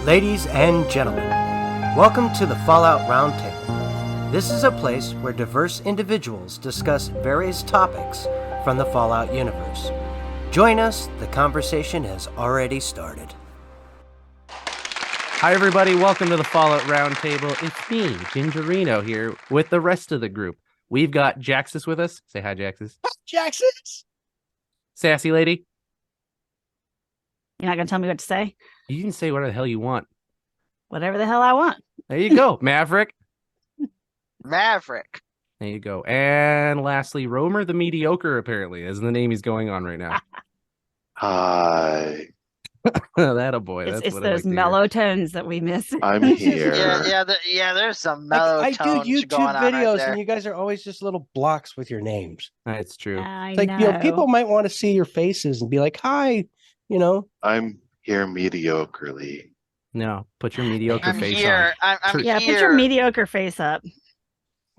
Ladies and gentlemen, welcome to the Fallout Roundtable. This is a place where diverse individuals discuss various topics from the Fallout universe. Join us, the conversation has already started. Hi everybody, welcome to the Fallout Roundtable. It's me, Gingerino, here with the rest of the group. We've got Jaxus with us. Say hi, Jaxus. Jaxus! Sassy lady. You're not going to tell me what to say? You can say whatever the hell you want. Whatever the hell I want. There you go. Maverick. Maverick. There you go. And lastly, Romer the Mediocre, apparently, is the name he's going on right now. Hi. That a boy. It's That's what those mellow tones that we miss. I'm here. There's some mellow I tones do YouTube going on videos, right there. and you guys are always just little blocks with your names. That's true. I It's like, know. people might want to see your faces and be like, hi, I'm here mediocrely. No, put your mediocre I'm face here. on. I'm Yeah, here. put your mediocre face up.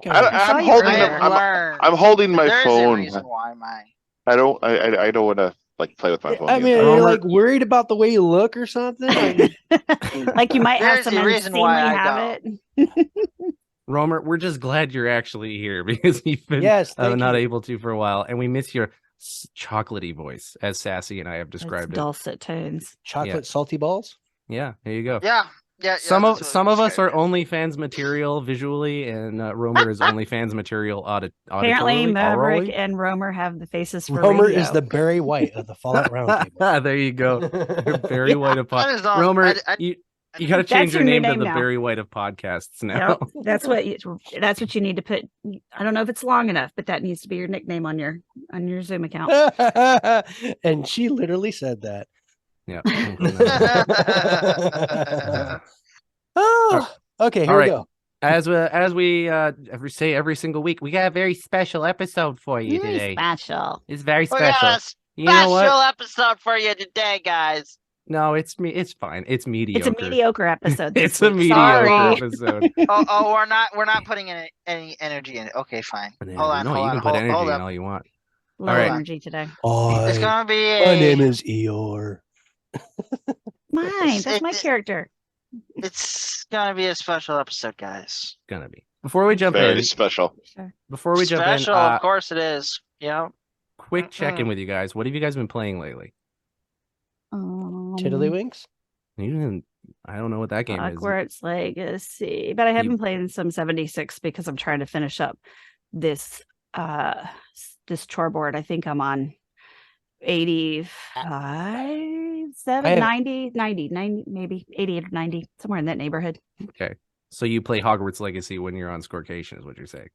I'm you holding. earlier. I'm holding my There's a phone. reason why my I don't want to play with my phone. I mean, the are you entire time. worried about the way you look or something? Like you might have There's some a reason why I habit. Romer, we're just glad you're actually here because you've been Yes, thank not you. able to for a while, and we miss your chocolatey voice, as Sassy and I have It's described it. dulcet tones. Chocolate salty balls? Yeah, there you go. yeah. Some of that's what us are described OnlyFans material visually, and Romer is OnlyFans material Apparently, auditorily. Maverick orally. and Romer have the faces for Romer radio. is the Barry White of the Fallout Roundtable. There you go. You're Barry White of I pod. just don't- Romer, I- you got to That's change your your new name to name the now. Barry White of podcasts now. Yep, that's what you need to put. I don't know if it's long enough, but that needs to be your nickname on your Zoom account. And she literally said that. Yeah. Oh, okay, here All we right. go. As we say every single week, we got a very special episode for you Very today. special. It's very We special. got a You know what? special episode for you today, guys. No, it's fine. It's mediocre. It's a mediocre episode. It's this a week. mediocre Sorry. episode. We're not putting any energy in it. Okay, fine. No, Hold on, you can put energy in all you want. Low All right. energy today. It's gonna be My name is Eeyore. Mine. That's my It's- character. It's gonna be a special episode, guys. Gonna be. Before we jump Very in, special. Special, of course it is. Yeah. quick check in with you guys. What have you guys been playing lately? Tiddlywinks? I don't know what that game is. Hogwarts Legacy. But I have been playing some 76 because I'm trying to finish up this chore board. I think I'm on 85, 90, maybe 88 or 90, somewhere in that neighborhood. Okay. So you play Hogwarts Legacy when you're on Scorecation, is what you're saying.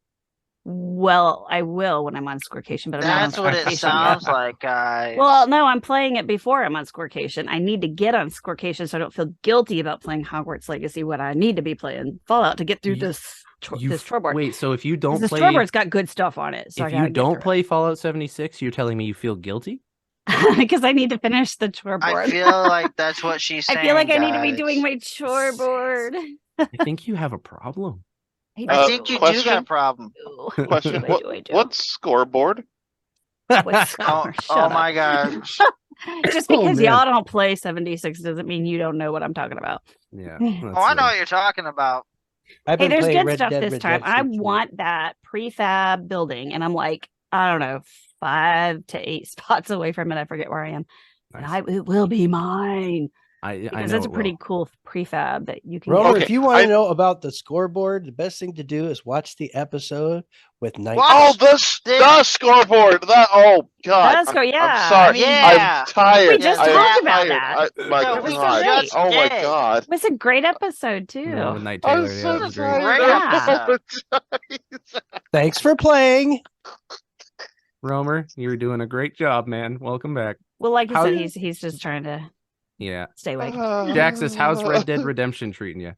Well, I will when I'm on Scorecation, but I'm That's not on what it Scorecation sounds yet. like, guys. Well, no, I'm playing it before I'm on Scorecation. I need to get on Scorecation so I don't feel guilty about playing Hogwarts Legacy when I need to be playing Fallout to get through this chore board. Wait, so if you don't This play, chore board's got good stuff on it. So if you don't play Fallout 76, you're telling me you feel guilty? because I need to finish the chore board. I feel like that's what she's saying. I feel like I need to be guys. doing my chore board. I think you have a problem. I think you do got a question? problem. Question: I do. What's scoreboard? What's Oh, Shut oh up. my gosh. Just Oh, because man. y'all don't play 76 doesn't mean you don't know what I'm talking about. Yeah. Oh, I know what you're talking about. I've Hey, been there's playing good Red stuff Dead this time. I Redemption 2. want that prefab building, and I'm like, I don't know, 5 to 8 spots away from it. I forget where I am. And it will be mine I because know it's a it pretty will. cool prefab that you can. Romer, get. if you want to I- know about the scoreboard, the best thing to do is watch the episode with Night. What? Oh, the scoreboard. Oh God. Let's go. Yeah, I'm sorry. Yeah. I'm tired. We just I am talked about tired. that. My No, we God. just Oh my did. God. It was a great episode too. No, with Night I'm Taylor, yeah, so that was great. Great tired. episode. Thanks for playing. Romer, you're doing a great job, man. Welcome back. Well, like you How said, did- he's just trying to Yeah. stay awake. Jaxus, how's Red Dead Redemption treating you?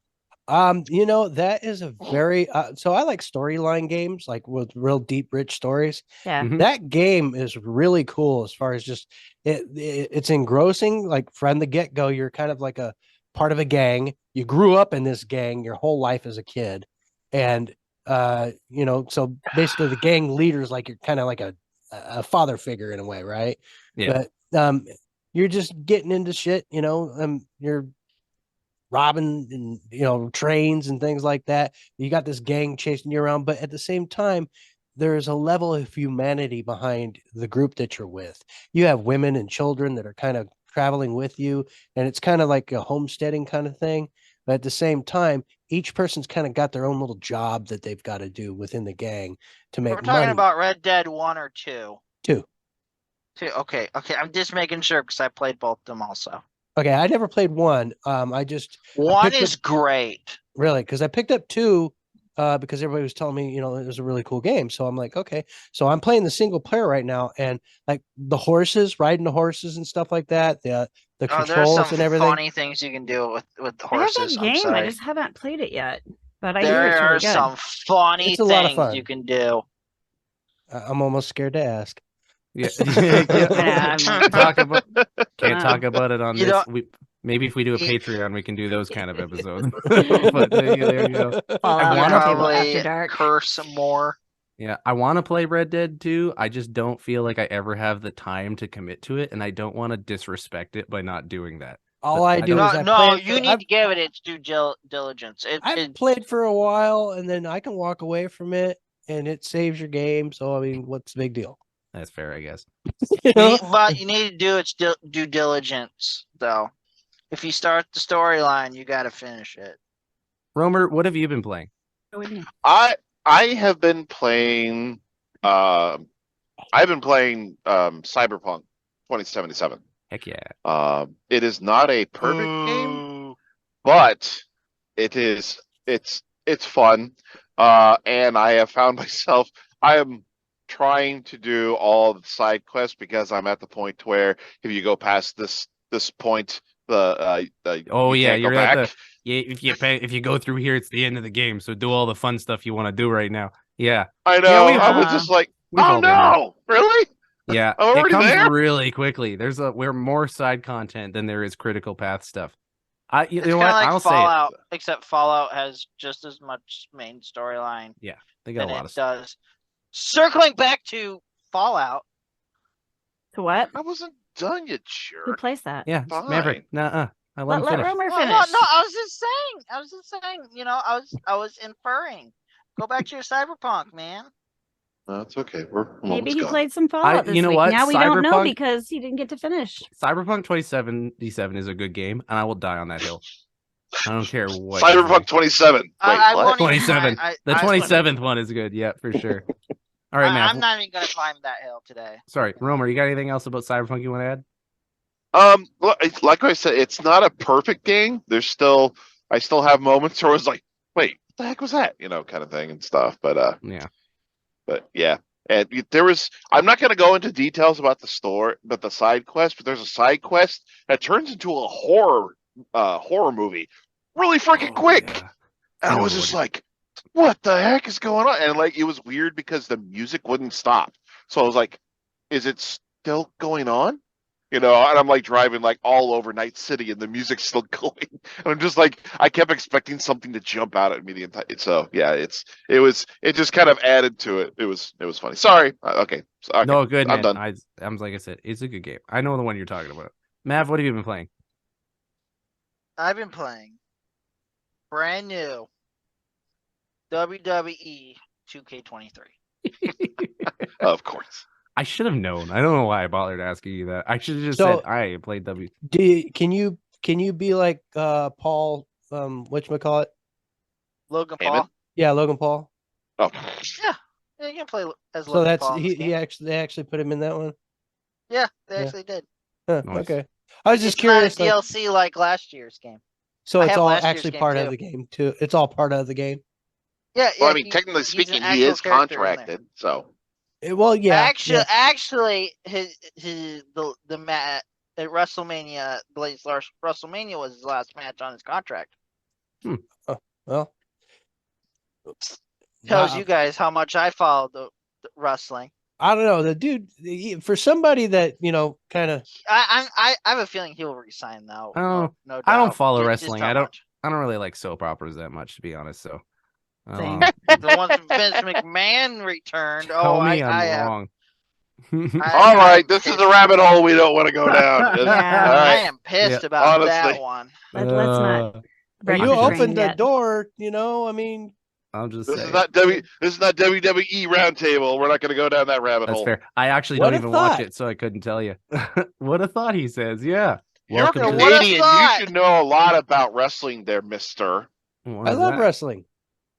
That is a very so I like storyline games, like with real deep, rich stories. Yeah. Mhm. That game is really cool as far as just it's engrossing. Like from the get-go, you're kind of like a part of a gang. You grew up in this gang your whole life as a kid. And so basically the gang leader is like you're kind of like a father figure in a way, right? Yeah. But you're just getting into shit, you're robbing and trains and things like that. You got this gang chasing you around, but at the same time, there's a level of humanity behind the group that you're with. You have women and children that are kind of traveling with you, and it's kind of like a homesteading kind of thing. But at the same time, each person's kind of got their own little job that they've got to do within the gang to We're make talking money about Red Dead 1 or 2. too. 2. Okay. I'm just making sure because I played both of them also. Okay, I never played one. I just 1 picked is up, great. really, because I picked up 2 because everybody was telling me, it was a really cool game. So I'm like, okay. So I'm playing the single player right now, and like riding the horses and stuff like that, the Oh, there's some controls and everything. funny things you can do with the I have horses. that I'm game. I sorry. just haven't played it yet, but I hear it's There really are good. some funny It's a lot of things fun. you can do. I'm almost scared to ask. Yeah, Yeah, I'm like, can't talk about it on You this. don't- Maybe if we do a You- Patreon, we can do those kind of episodes. But there you go. Fallout wanna Roundtable probably After Dark. curse more. Yeah, I want to play Red Dead 2. I just don't feel like I ever have the time to commit to it, and I don't want to disrespect it by not doing that. All I do is You need to give it its due diligence. I've played for a while, and then I can walk away from it, and it saves your game. So I mean, what's the big deal? That's fair, I guess. But you need to do its due diligence, though. If you start the storyline, you got to finish it. Romer, what have you been playing? I have been playing Cyberpunk 2077. Heck yeah. It is not a perfect game, but it's fun. And I have found myself I am trying to do all the side quests because I'm at the point where if you go past this point, Oh you yeah, can't go you're at back. if you go through here, it's the end of the game. So do all the fun stuff you want to do right now. Yeah, I know. we've- I was just like, we've oh all been there. no, really? Yeah, I'm it already comes there? really quickly. We're more side content than there is critical path stuff. You It's know kind what? of like I'll say it. Fallout, except Fallout has just as much main storyline They got than a lot it of stuff. does. Circling back to Fallout, To what? I wasn't done yet, Who jerk. plays that? Yeah, Fine. Maverick. Nuh-uh. I let him Let finish. Romer no, finish. I was just saying. I was inferring. Go back to your Cyberpunk, man. No, it's okay. We're Maybe almost he gone. played some Fallout this you know week. what? Now we don't know Cyberpunk- because he didn't get to finish. Cyberpunk 2077 is a good game, and I will die on that hill. I don't care what. Cyberpunk 27. Wait, I what? won't even 27. climb- The I- 27th one is good. Yeah, for sure. All right, Matt. I'm not even gonna climb that hill today. Sorry, Romer. You got anything else about Cyberpunk you want to add? Like I said, it's not a perfect game. I still have moments where I was like, wait, what the heck was that? Kind of thing and stuff. But yeah. And I'm not going to go into details about the store, but the side quest. But there's a side quest that turns into a horror movie, really freaking quick. Yeah. And I I know was what just it- like, what the heck is going on? And like, it was weird because the music wouldn't stop. So I was like, is it still going on? And I'm like driving like all over Night City and the music's still going. And I'm just like, I kept expecting something to jump out at me the entire. So yeah, it just kind of added to it. It was funny. Sorry. Okay. No, good I'm man. done. I'm like I said, it's a good game. I know the one you're talking about. Mav, what have you been playing? I've been playing brand new WWE 2K23. Of course. I should have known. I don't know why I bothered asking you that. I should have just So- said I played W. Can you be like Paul whatchamacallit? Logan Heyman? Paul. Yeah, Logan Paul. Oh, Yeah, you can play as So Logan that's Paul. in this they game. actually put him in that one. Yeah, they Yeah. actually did. Huh, Nice. okay. I was just It's not a curious. Like, DLC like last year's game. so I it's have all last year's actually game, part too. of the game too. It's all part of the game. Yeah, well, yeah. I mean, technically he's an speaking, he actual is character in there. contracted. So Well, yeah. Actually, the match at WrestleMania, Blaze WrestleMania was his last match on his contract. Well, Tells Wow. you guys how much I follow the wrestling. I don't know. The dude, for somebody that kind of. I have a feeling he'll resign though. Oh, no doubt. I don't follow Just wrestling. how I don't- much. I don't really like soap operas that much, to be honest. So, Same. The ones when Vince McMahon returned. tell Oh, me I I'm wrong. all right, I'm this is pissed. a rabbit hole we don't want to go down. Yeah. All I right. am pissed Yeah, about honestly. that one. Let's not breakfast You train opened the yet. door, I mean. I'm just This saying. is not WWE Roundtable. We're not going to go down that rabbit That's hole. fair. I actually What don't a even watch thought. it, so I couldn't tell you. What a thought, he says. Yeah. You're Welcome to what a Canadian. You thought. should know a lot about wrestling, there, Mister. What I is love that? wrestling.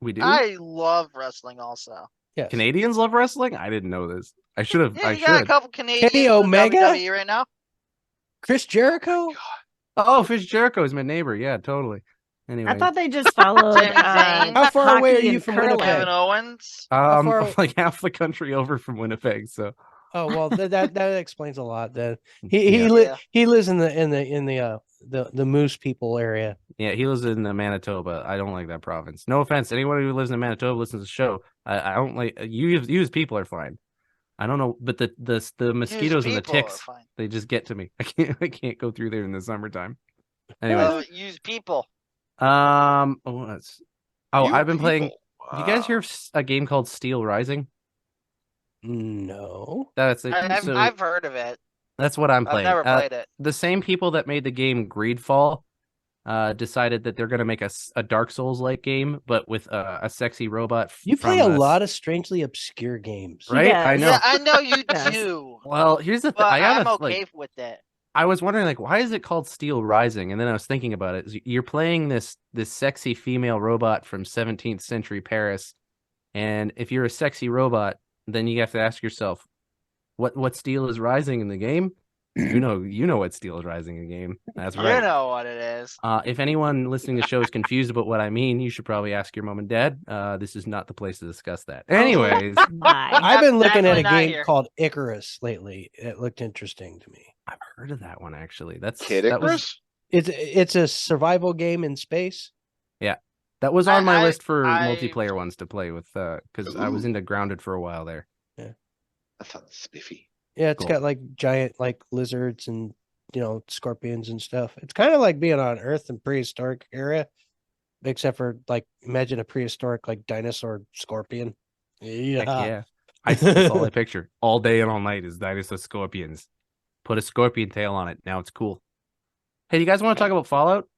We do. I love wrestling also. Yes. Canadians love wrestling. I didn't know this. I should have. Yeah, I you got a should. couple Canadians in Omega? WWE right now. Chris Jericho? Oh, Fish Jericho is my neighbor. Yeah, totally. Anyway, I thought they just followed Sami Zayn. How far away are hockey you and from curling. Winnipeg? Kevin Owens. How far- I'm like half the country over from Winnipeg. So Oh well, that explains a lot. Then Yeah. he lives in the Moose people area. yeah, he lives in Manitoba. I don't like that province. No offense, anyone who lives in Manitoba listens to the show. I don't like you as people are fine. I don't know, but the mosquitoes and the people are ticks, fine. they just get to me. I can't go through there in the summertime. Anyway, Use people. I've been playing. People. Do you guys hear of a game called Steel Rising? No. That's it. I've heard of it. That's what I'm I've playing. never played it. The same people that made the game Greedfall decided that they're going to make a Dark Souls like game, but with a sexy robot. You play a lot of strangely obscure games, right? does. I know. Yeah, I know you Yes. do. Well, here's the thing. But I got I'm okay with it. I was wondering, like, why is it called Steel Rising? And then I was thinking about it. You're playing this sexy female robot from 17th century Paris, and if you're a sexy robot, then you have to ask yourself, what steel is rising in the game? You know what steel is rising in the game. That's right. You know what it is. If anyone listening to the show is confused about what I mean, you should probably ask your mom and dad. This is not the place to discuss that. Anyways, My. I've been looking at Definitely a not game here. called Icarus lately. It looked interesting to me. I've heard of that one actually. That Icarus? It's a survival game in space. That was on my I- list for I- multiplayer ones to play with, because I was into Grounded for a while there. I thought spiffy. Yeah, it's Cool. got like giant like lizards and scorpions and stuff. It's kind of like being on Earth in prehistoric era, except for like imagine a prehistoric like dinosaur scorpion. Heck Yeah. yeah. That's all I picture. All day and all night is dinosaur scorpions. Put a scorpion tail on it. Now it's cool. Hey, you guys want to talk about Fallout?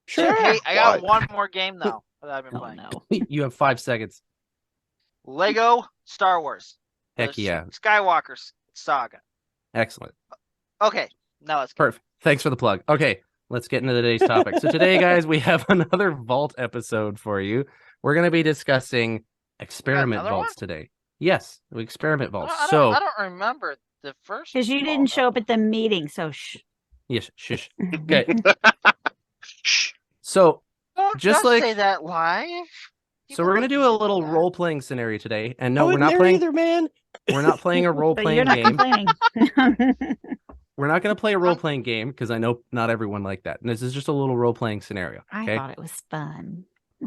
Sure. Hey, I got Why? one more game though that I've been Oh playing. no. You have 5 seconds. Lego Star Wars. Heck The yeah. Skywalker saga. Excellent. Okay, now it's Perfect. Thanks for the plug. Okay, let's get into today's topic. So today, guys, we have another Vault episode for you. We're going to be discussing experiment another vaults today. Yes, experiment vaults. I So, don't remember the first. Because you vault. didn't show up at the meeting, so shh. yes, shush. Okay, Shh. so Don't like- say that live. so we're going to do a little role-playing scenario today. And I no, we're wasn't not there playing either, man. we're not playing a But role-playing you're not game. complaining. We're not going to play a role-playing game because I know not everyone like that. And this is just a little role-playing scenario. I Okay, thought it was fun.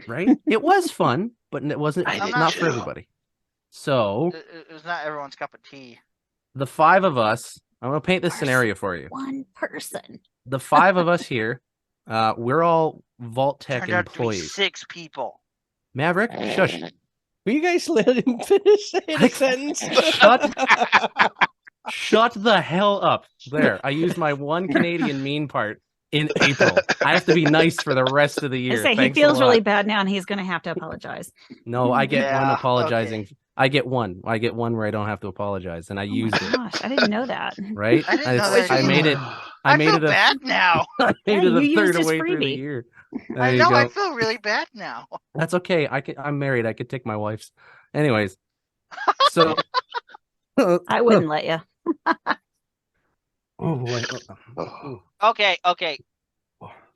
right? It was fun, but it wasn't I did not for too. everybody. So It was not everyone's cup of tea. the 5 of us, I'm going to paint this Person. scenario for you. One person. The 5 of us here, we're all Vault Tech Turned out to be employees. 6 people. Maverick, shush. Will you guys let him finish saying a sentence? Shut the hell up. There. I used my one Canadian mean part in April. I have to be nice for the rest of the I year. say he Thanks a feels lot. really bad now, and he's going to have to apologize. No, I get one Yeah, apologizing. okay. I get one. I get one where I don't have to apologize, and I Oh my used it. gosh, I didn't know that. Right? I didn't know It's- that I made it. I made feel it a. bad now. I made Yeah, it a you third used his away through the freebie. year. There I you know. go. I feel really bad now. That's okay. I'm married. I could take my wife's. Anyways, so. I wouldn't let you. Oh boy. Oh, Okay.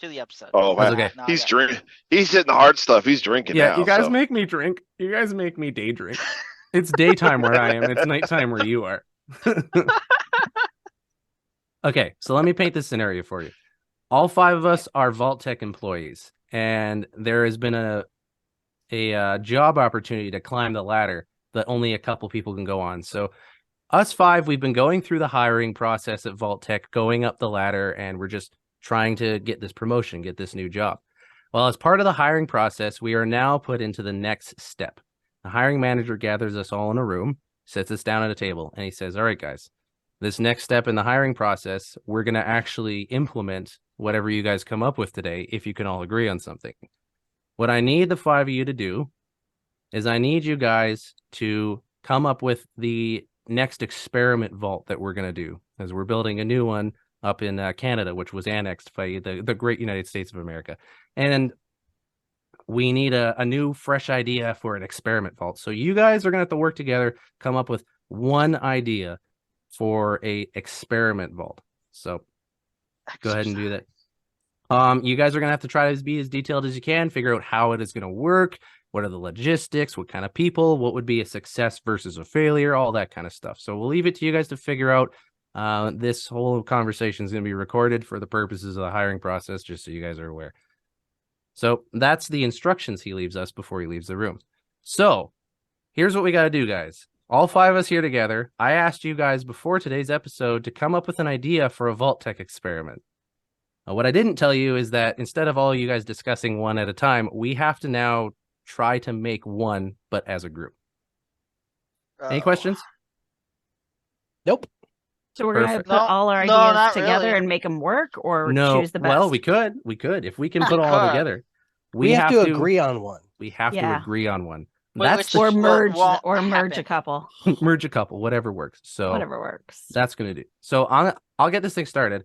To the episode. oh That's man, okay. No, he's yeah. drinking. He's hitting the hard stuff. He's drinking Yeah, now. you guys so. make me drink. You guys make me day drink. It's daytime where I am. It's nighttime where you are. Okay, so let me paint this scenario for you. All 5 of us are Vault Tech employees, and there has been a job opportunity to climb the ladder that only a couple people can go on. So us 5, we've been going through the hiring process at Vault Tech, going up the ladder, and we're just trying to get this promotion, get this new job. Well, as part of the hiring process, we are now put into the next step. The hiring manager gathers us all in a room, sits us down at a table, and he says, all right, guys, this next step in the hiring process, we're going to actually implement whatever you guys come up with today, if you can all agree on something. What I need the 5 of you to do is I need you guys to come up with the next experiment vault that we're going to do, as we're building a new one up in Canada, which was annexed by the great United States of America. And we need a new, fresh idea for an experiment vault. So you guys are going to have to work together, come up with one idea for a experiment vault. So go ahead and do that. You guys are going to have to try to be as detailed as you can, figure out how it is going to work, what are the logistics, what kind of people, what would be a success versus a failure, all that kind of stuff. So we'll leave it to you guys to figure out. This whole conversation is going to be recorded for the purposes of the hiring process, just so you guys are aware. So that's the instructions he leaves us before he leaves the room. So here's what we got to do, guys. All 5 of us here together. I asked you guys before today's episode to come up with an idea for a Vault Tech experiment. What I didn't tell you is that instead of all you guys discussing one at a time, we have to now try to make one, but as a group. Any questions? Nope. So we're going to Perfect. put all our No, ideas not together really. and make them work, or No. choose the best? Well, we could. If we can put We all could. together, We have to agree on one. We have to Yeah. agree on one. Wait, That's which or is what merge won't or merge happen. a couple. merge a couple, whatever works. So Whatever works. that's gonna do. So I'll get this thing started.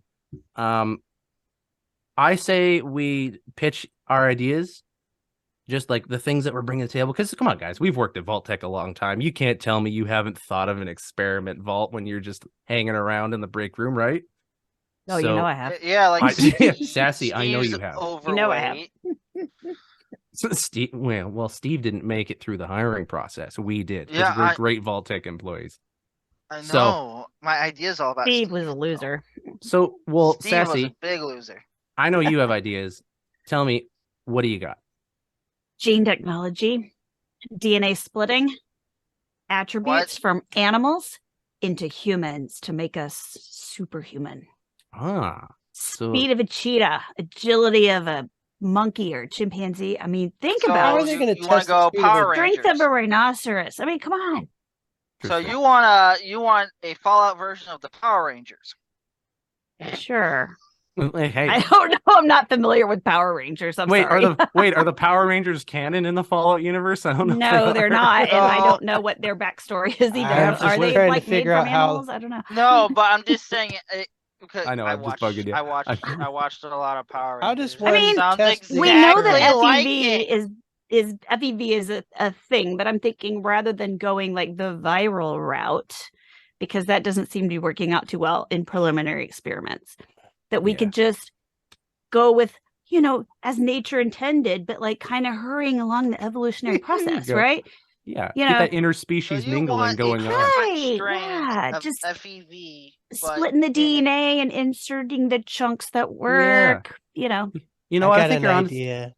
I say we pitch our ideas, just like the things that we're bringing to the table. Because come on, guys, we've worked at Vault Tech a long time. You can't tell me you haven't thought of an experiment vault when you're just hanging around in the break room, right? Oh, you know I have. Yeah, like Sassy, I know you Steve's have. You know I have. overweight. So Steve, well, Steve didn't make it through the hiring process. We did. 'Cause Yeah, we're great Vault Tech employees. I know. So- My idea's all about Steve was a though. loser. So, well, Steve was Sassy, a big loser. I know you have ideas. Tell me, what do you got? Gene technology, DNA splitting, attributes from animals into humans to make us superhuman. So Speed of a cheetah, agility of a monkey or chimpanzee. I mean, think So about How are it. they you, gonna you want test to the go speed of Power a- Strength Rangers? of a rhinoceros. I mean, come on. So True. you want a Fallout version of the Power Rangers? Sure. hey, I don't know. I'm not familiar with Power Rangers. I'm wait, sorry. are the Power Rangers canon in the Fallout universe? I don't know. No, they're not, and I No. don't know what their backstory is either. I'm just Are they trying to like made figure from out how- animals? I don't know. No, but I'm just saying it because I know, I'm just bugging you. I watched a lot of Power Rangers. How does It one mean, sounds test the- We know that exactly like FEV it. is FEV is a thing, but I'm thinking rather than going like the viral route, because that doesn't seem to be working out too well in preliminary experiments, that we Yeah. could just go with, as nature intended, but like kind of hurrying along the evolutionary process, go. right? Yeah, You get know- that So interspecies you mingling want going a on. different Right, strain yeah, of just FEV, but Splitting the in it- DNA and inserting the chunks that work, You know, I what? got I think an you're on. idea.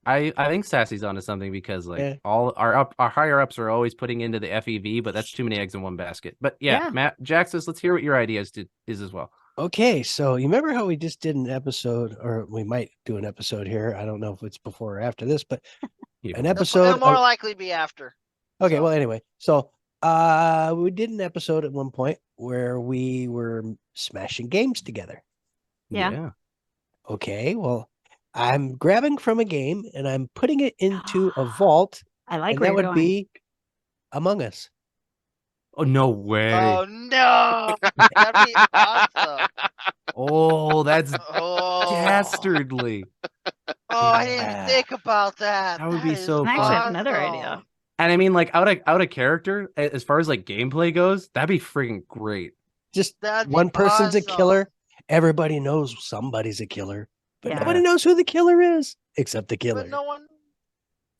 I think Sassy's onto something because like Yeah. all our higher ups are always putting into the FEV, but that's too many eggs in one basket. But yeah, Yeah. Matt Jaxus, let's hear what your ideas is as well. Okay, so you remember how we just did an episode, or we might do an episode here. I don't know if it's before or after this, but Yeah. an It'll episode. more of- likely be after. Okay, so- well, anyway, so we did an episode at one point where we were smashing games together. Yeah. Okay, well, I'm grabbing from a game and I'm putting it into a vault, I like and where that you're would going. be Among Us. Oh no way! Oh no! That'd be awesome. Oh, that's Oh, dastardly. I didn't Yeah. think about that. That would be is so I actually have fun. another awesome. idea. And I mean, like out of character, as far as like gameplay goes, that'd be freaking great. Just That'd be one person's a awesome. killer. Everybody knows somebody's a killer, but Yeah. nobody knows who the killer is except the killer. But no one.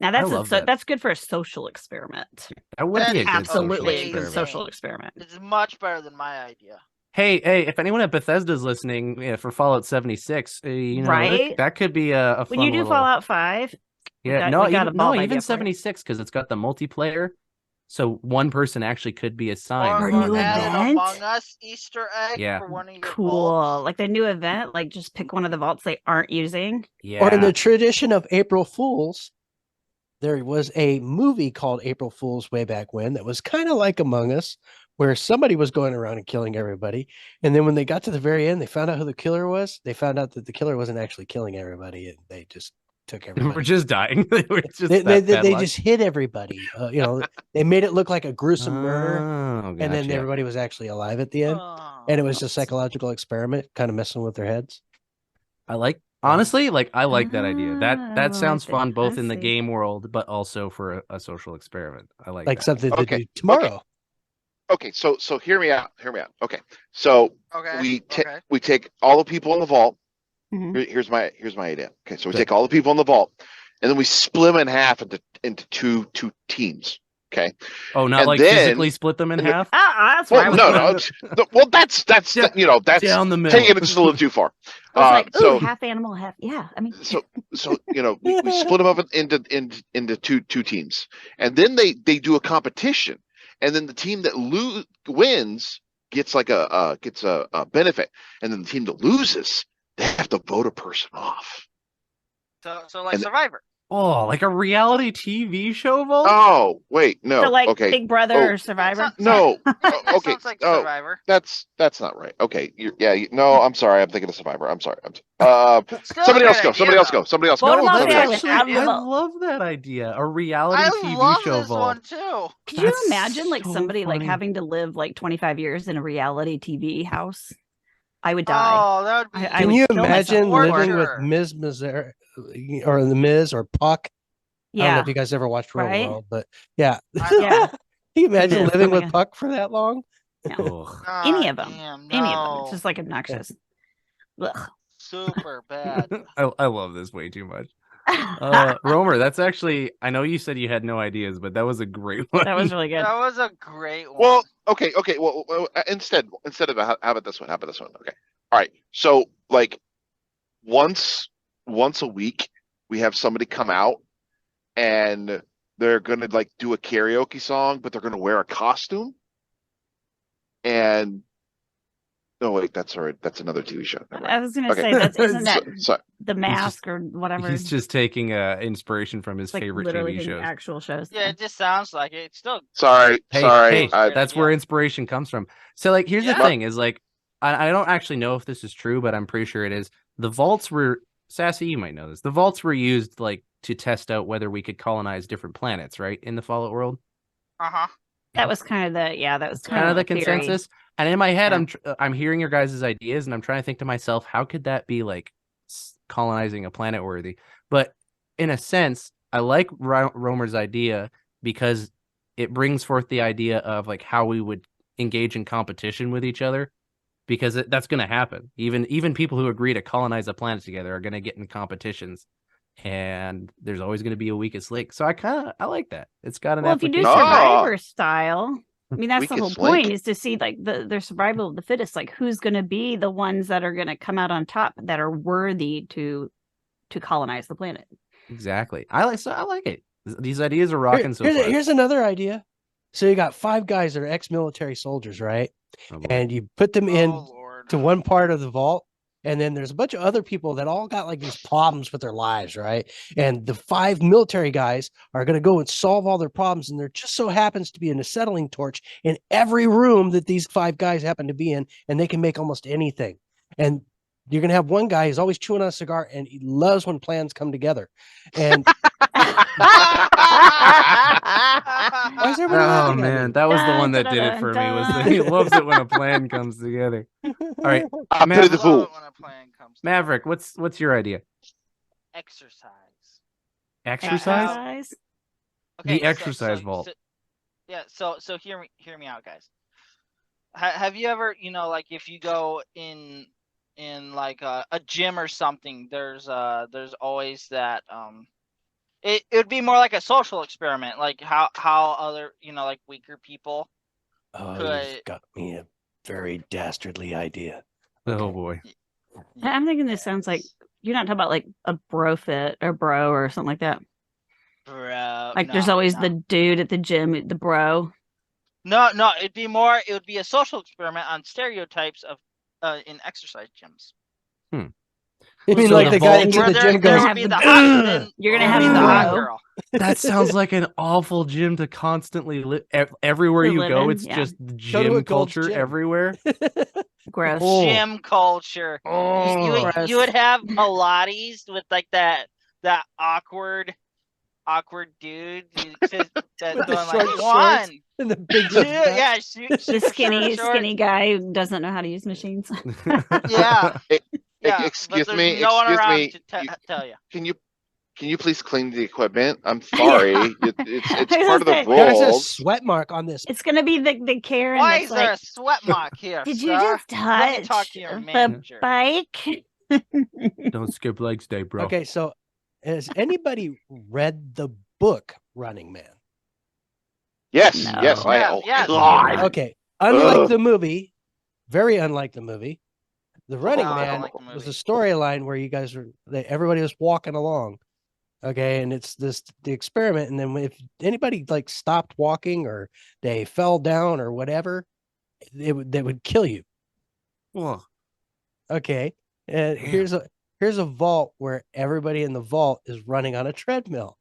Now that's love that. that's good for a social experiment. That would be a good Absolutely social a good experiment. social experiment. It's much better than my idea. Hey, if anyone at Bethesda's listening for Fallout 76, Right? that could be a fun When you do little... Fallout 5, Yeah, got- no, we got a ball idea even for you. 76 because it's got the multiplayer. So one person actually could be assigned. Or Or new add an event? Among Us Easter egg Yeah. for one of your cool. vaults. Like the new event, like just pick one of the vaults they aren't using. Yeah. Or in the tradition of April Fools, there was a movie called April Fools way back when that was kind of like Among Us, where somebody was going around and killing everybody. And then when they got to the very end, they found out who the killer was. They found out that the killer wasn't actually killing everybody, and they just took everybody. We're just dying. They were just they just hit everybody. They made it look like a gruesome murder, Oh, and then gotcha. everybody was actually alive at the end. And it was a psychological experiment, kind of messing with their heads. Honestly, I like that idea. That sounds like fun, that. both I in the see. game world, but also for a social experiment. I like that. Something to Okay, do tomorrow. Okay, so hear me out. Hear me out. Okay, so Okay. we take all the people in the vault. Mhm. Here's my idea. Okay, so we Good. take all the people in the vault, and then we split them in half into two teams. Okay. Oh, not and like then- physically split them in and then- half? That's what I Well, was no, thinking. no. Well, that's that's Down- that's down the middle. taking it just a little too far. I was like, ooh, so half animal, half. Yeah, I mean, so we split them up into two teams, and then they do a competition, and then the team that wins gets like a benefit, and then the team that loses, they have to vote a person off. So like And- Survivor. Oh, like a reality TV show, Volt? Oh wait, no. so like Okay, Big Brother Oh, or Survivor. no. That Okay. sounds like Oh, Survivor. that's not right. Okay, no, I'm sorry. I'm thinking of Survivor. I'm sorry. Still a Somebody else great go. idea, Somebody else though. go. Somebody else Vote go. them off Somebody the else. island. Actually, Out of the I vault. love that idea. A reality I TV love show, this Volt. one too. Could you That's imagine like so somebody like funny. having to live like 25 years in a reality TV house? I would die. Oh, that would be. I Can would you kill myself imagine for living with torture. Ms. Miser or the Miz or Puck? I don't know Yeah. if you guys ever watched Real Right? World, but yeah. I know. Yeah. Can you imagine Miz, living oh my with God. Puck for that long? Ugh. Any God of them. damn, Any of them. It's no. just like obnoxious. Ugh. Super bad. I love this way too much. Romer, that's actually, I know you said you had no ideas, but that was a great one. That was really good. That was a great one. Well, okay. Well, instead of how about this one? How about this one? Okay. All right. So like once a week, we have somebody come out, and they're gonna like do a karaoke song, but they're gonna wear a costume. And no, wait, that's all right. That's another TV show. Never mind. I was gonna Okay. say isn't that So, The Mask or whatever? He's just taking inspiration from his like favorite literally TV taking shows. actual shows. yeah, it just sounds like it. It's still. sorry. Hey, Sorry. that's where inspiration comes from. So, like, here's the Yeah. thing: is like, I don't actually know if this is true, but I'm pretty sure it is. The vaults were Sassy. You might know this. The vaults were used like to test out whether we could colonize different planets, right, in the Fallout world. Uh-huh. That was kind of the Kind of the theory. consensus. And in my head, Yeah. I'm hearing your guys' ideas, and I'm trying to think to myself, how could that be like colonizing a planet worthy? But in a sense, I like Romer's idea because it brings forth the idea of like how we would engage in competition with each other, because that's going to happen. Even people who agree to colonize a planet together are going to get in competitions, and there's always going to be a weakest link. So I like that. It's got an Well, if you do application. Survivor style, I mean that's the whole Weakest link. point, is to see like the survival of the fittest, like who's going to be the ones that are going to come out on top, that are worthy to colonize the planet. Exactly. I like it. These ideas are rocking so far. Here's another idea. So you got 5 guys that are ex-military soldiers, right? Oh, boy. And you put them in Oh Lord. to one part of the vault, and then there's a bunch of other people that all got like these problems with their lives, right? And the 5 military guys are going to go and solve all their problems, and there just so happens to be an acetylene torch in every room that these 5 guys happen to be in, and they can make almost anything. And you're going to have one guy who's always chewing on a cigar, and he loves when plans come together. And why is everybody Oh laughing at man, me? that was the one that did it for me. Was that he loves it when a plan comes together. All right, I'm Mav- Pity the Fool. Love it when a plan comes to Maverick, what's your idea? exercise. Exercise? The exercise vault. Yeah, so hear me out, guys. Have you ever, like if you go in like a gym or something, there's always that it would be more like a social experiment, like how other like weaker people Oh, could. you've got me a very dastardly idea. Oh boy. I'm thinking this sounds like you're not talking about like a bro fit or bro or something like that. Bro, Like there's no, always no. the dude at the gym, the bro. No, it would be a social experiment on stereotypes of in exercise gyms. You mean So like the the guy vault- that's in Where the there, gym there goes, would be the hot, then You're gonna there'd have be the hot Bro. girl. That sounds like an awful gym to constantly live. Everywhere To you live go, in, it's yeah. just Go to a gym Gold's culture Gym. everywhere. Gross. Oh. Gym culture. You Oh, would, you would have Pilates with like that awkward dude that's With the going short like shorts. one, and the big two, red nuts. yeah, The super skinny short. guy who doesn't know how to use machines. Yeah, Hey, yeah. excuse but me, there's no one excuse around me, to tell you. Can you please clean the equipment? I'm sorry. It's I was part of the gonna say, There's a rules. sweat mark on this. It's gonna be the Karen Why that's is there like, a sweat mark here, did sir? you just Let me talk touch to your the manager. bike? don't skip legs day, bro. Okay, so has anybody read the book Running Man? Yes, No. yes. Oh Yeah, God. Okay, unlike Ugh. the movie, very unlike the movie, the Running No, I don't Man like the was a movie. storyline where you guys were, everybody was walking along. Okay, and it's the experiment, and then if anybody like stopped walking or they fell down or whatever, they would kill you. Whoa. Okay, and Damn. here's a vault where everybody in the vault is running on a treadmill.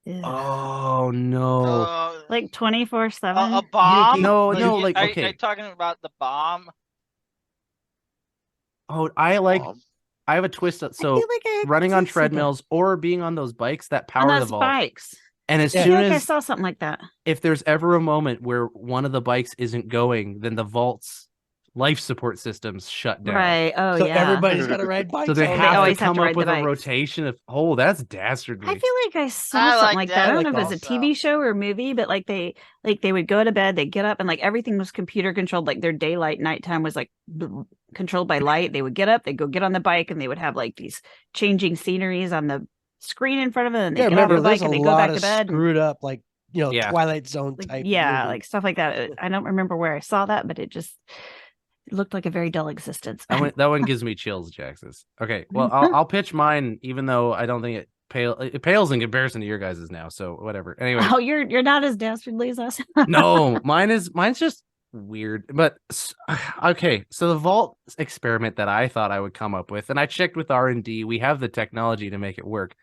Ugh. Oh no. Like 24/7. a bomb? No, But no, you- like, are okay. you talking about the bomb? Oh, I like. Mom. I have a twist. I So feel like I running on did see that. treadmills or being on those bikes that on power the those vault. bikes. And as Yeah. I soon feel like I as saw something like that. if there's ever a moment where one of the bikes isn't going, then the vault's life support systems shut down. Right. Oh So yeah. everybody's got to ride bikes. So they all have day. to always have come to up ride the with a bikes. rotation of. Oh, that's dastardly. I feel like I saw I something like like that. that. I don't I know if it was a also. TV show or a movie, but like they would go to bed, they'd get up, and like everything was computer controlled. Like their daylight, nighttime was like controlled by light. They would get up, they'd go get on the bike, and they would have like these changing sceneries on the screen in front of them. And they Yeah, get off remember the bike there's a and they go lot back of to bed. and, screwed up, like Yeah. Twilight Zone like, type. yeah, movie. like stuff like that. I don't remember where I saw that, but it looked like a very dull existence. That one gives me chills, Jaxus. Okay, well, I'll pitch mine, even though I don't think it pales in comparison to your guys's now. So whatever. Anyway, Oh, you're not as dastardly as us. no, mine's just weird. But okay, so the vault experiment that I thought I would come up with, and I checked with R&D, we have the technology to make it work.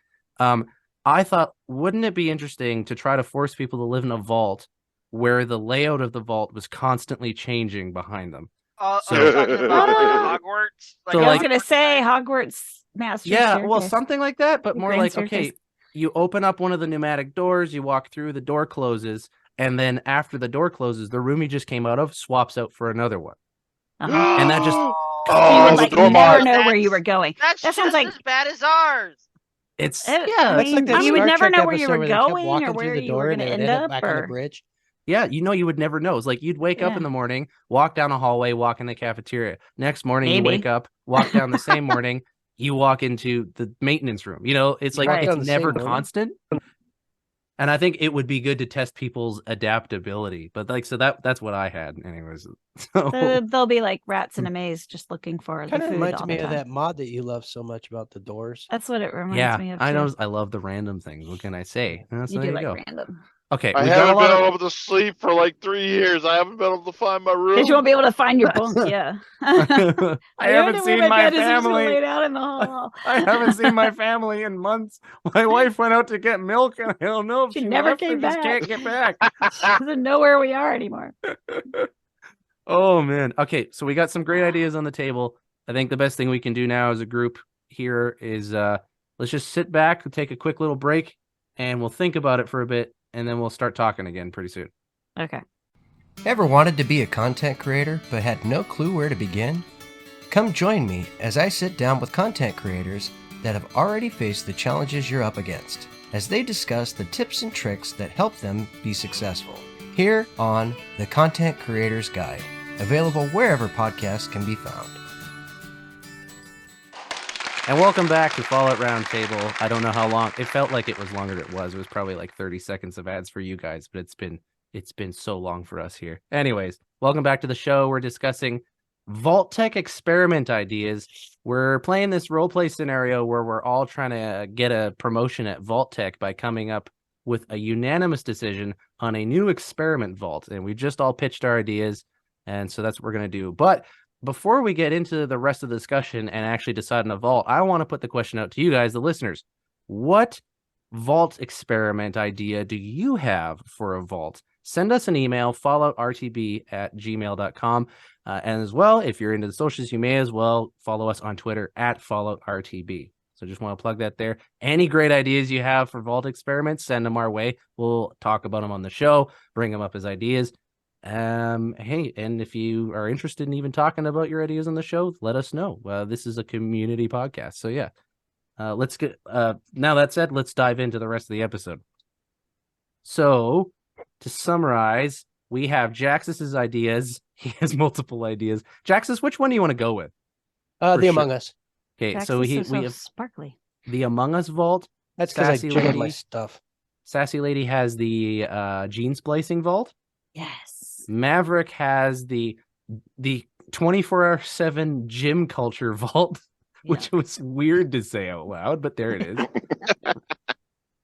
I thought, wouldn't it be interesting to try to force people to live in a vault where the layout of the vault was constantly changing behind them? Are So- you talking about like Hogwarts? So, I was like- gonna say Hogwarts Master. Yeah, well, Staircase. something like that, but The more grand like, okay, staircase. you open up one of the pneumatic doors, you walk through, the door closes, and then after the door closes, the room you just came out of swaps out for another one. Uh-huh. And that just- you Oh, would the like door never mod. know where you were going. That's That sounds just like as bad as ours. It's I yeah, That's like that you would Star never Trek know where you episode were where they kept going walking or through where the you door were and going they to would end end up up. back on the Or bridge. yeah, you would never know. It's like you'd wake up Yeah. in the morning, walk down a hallway, walk in the cafeteria. Next morning, you Maybe. wake up, walk down the same morning, you walk into the maintenance room. It's like walk it's down the same never morning? constant. And I think it would be good to test people's adaptability. But like, so that's what I had, anyways. So, so they'll be like rats in a maze, just looking for the Kind of food reminds all me the of time. that mod that you love so much about the doors. That's what it reminds yeah, me of. I too. know. I love the random things. What can I say? So You there do you like go. random. Okay, I we've got a haven't lot been of. able to sleep for like 3 years. I haven't been able to find my room. Because you won't be able to find your bunk. Yeah. I haven't seen my bed is. I'm just gonna lay family. down in the hall. I haven't seen my family in months. My wife went out to get milk, and I don't know if She she never left or came just back. can't get back. Doesn't know where we are anymore. Oh man. Okay, so we got some great ideas on the table. I think the best thing we can do now as a group here is let's just sit back, take a quick little break, and we'll think about it for a bit, and then we'll start talking again pretty soon. Okay. Ever wanted to be a content creator but had no clue where to begin? Come join me as I sit down with content creators that have already faced the challenges you're up against, as they discuss the tips and tricks that help them be successful. Here on The Content Creator's Guide, available wherever podcasts can be found. And welcome back to Fallout Roundtable. I don't know how long. It felt like it was longer than it was. It was probably like 30 seconds of ads for you guys, but it's been so long for us here. Anyways, welcome back to the show. We're discussing Vault Tech experiment ideas. We're playing this roleplay scenario where we're all trying to get a promotion at Vault Tech by coming up with a unanimous decision on a new experiment vault. And we just all pitched our ideas, and so that's what we're going to do. But before we get into the rest of the discussion and actually decide on a vault, I want to put the question out to you guys, the listeners. What vault experiment idea do you have for a vault? Send us an email, falloutrtb@gmail.com. And as well, if you're into the socials, you may as well follow us on Twitter @falloutrtb. So just want to plug that there. Any great ideas you have for vault experiments, send them our way. We'll talk about them on the show, bring them up as ideas. Hey, and if you are interested in even talking about your ideas on the show, let us know. This is a community podcast. So yeah, let's get, now that said, let's dive into the rest of the episode. So to summarize, we have Jaxus's ideas. He has multiple ideas. Jaxus, which one do you want to go with? The Among Us. Okay, Jax so is we have sparkly. the Among Us vault. That's because I Sassy jiggled Lady. my stuff. Sassy Lady has the gene splicing vault. Yes. Maverick has the 24/7 gym culture vault, which was weird to say out loud, but there it is.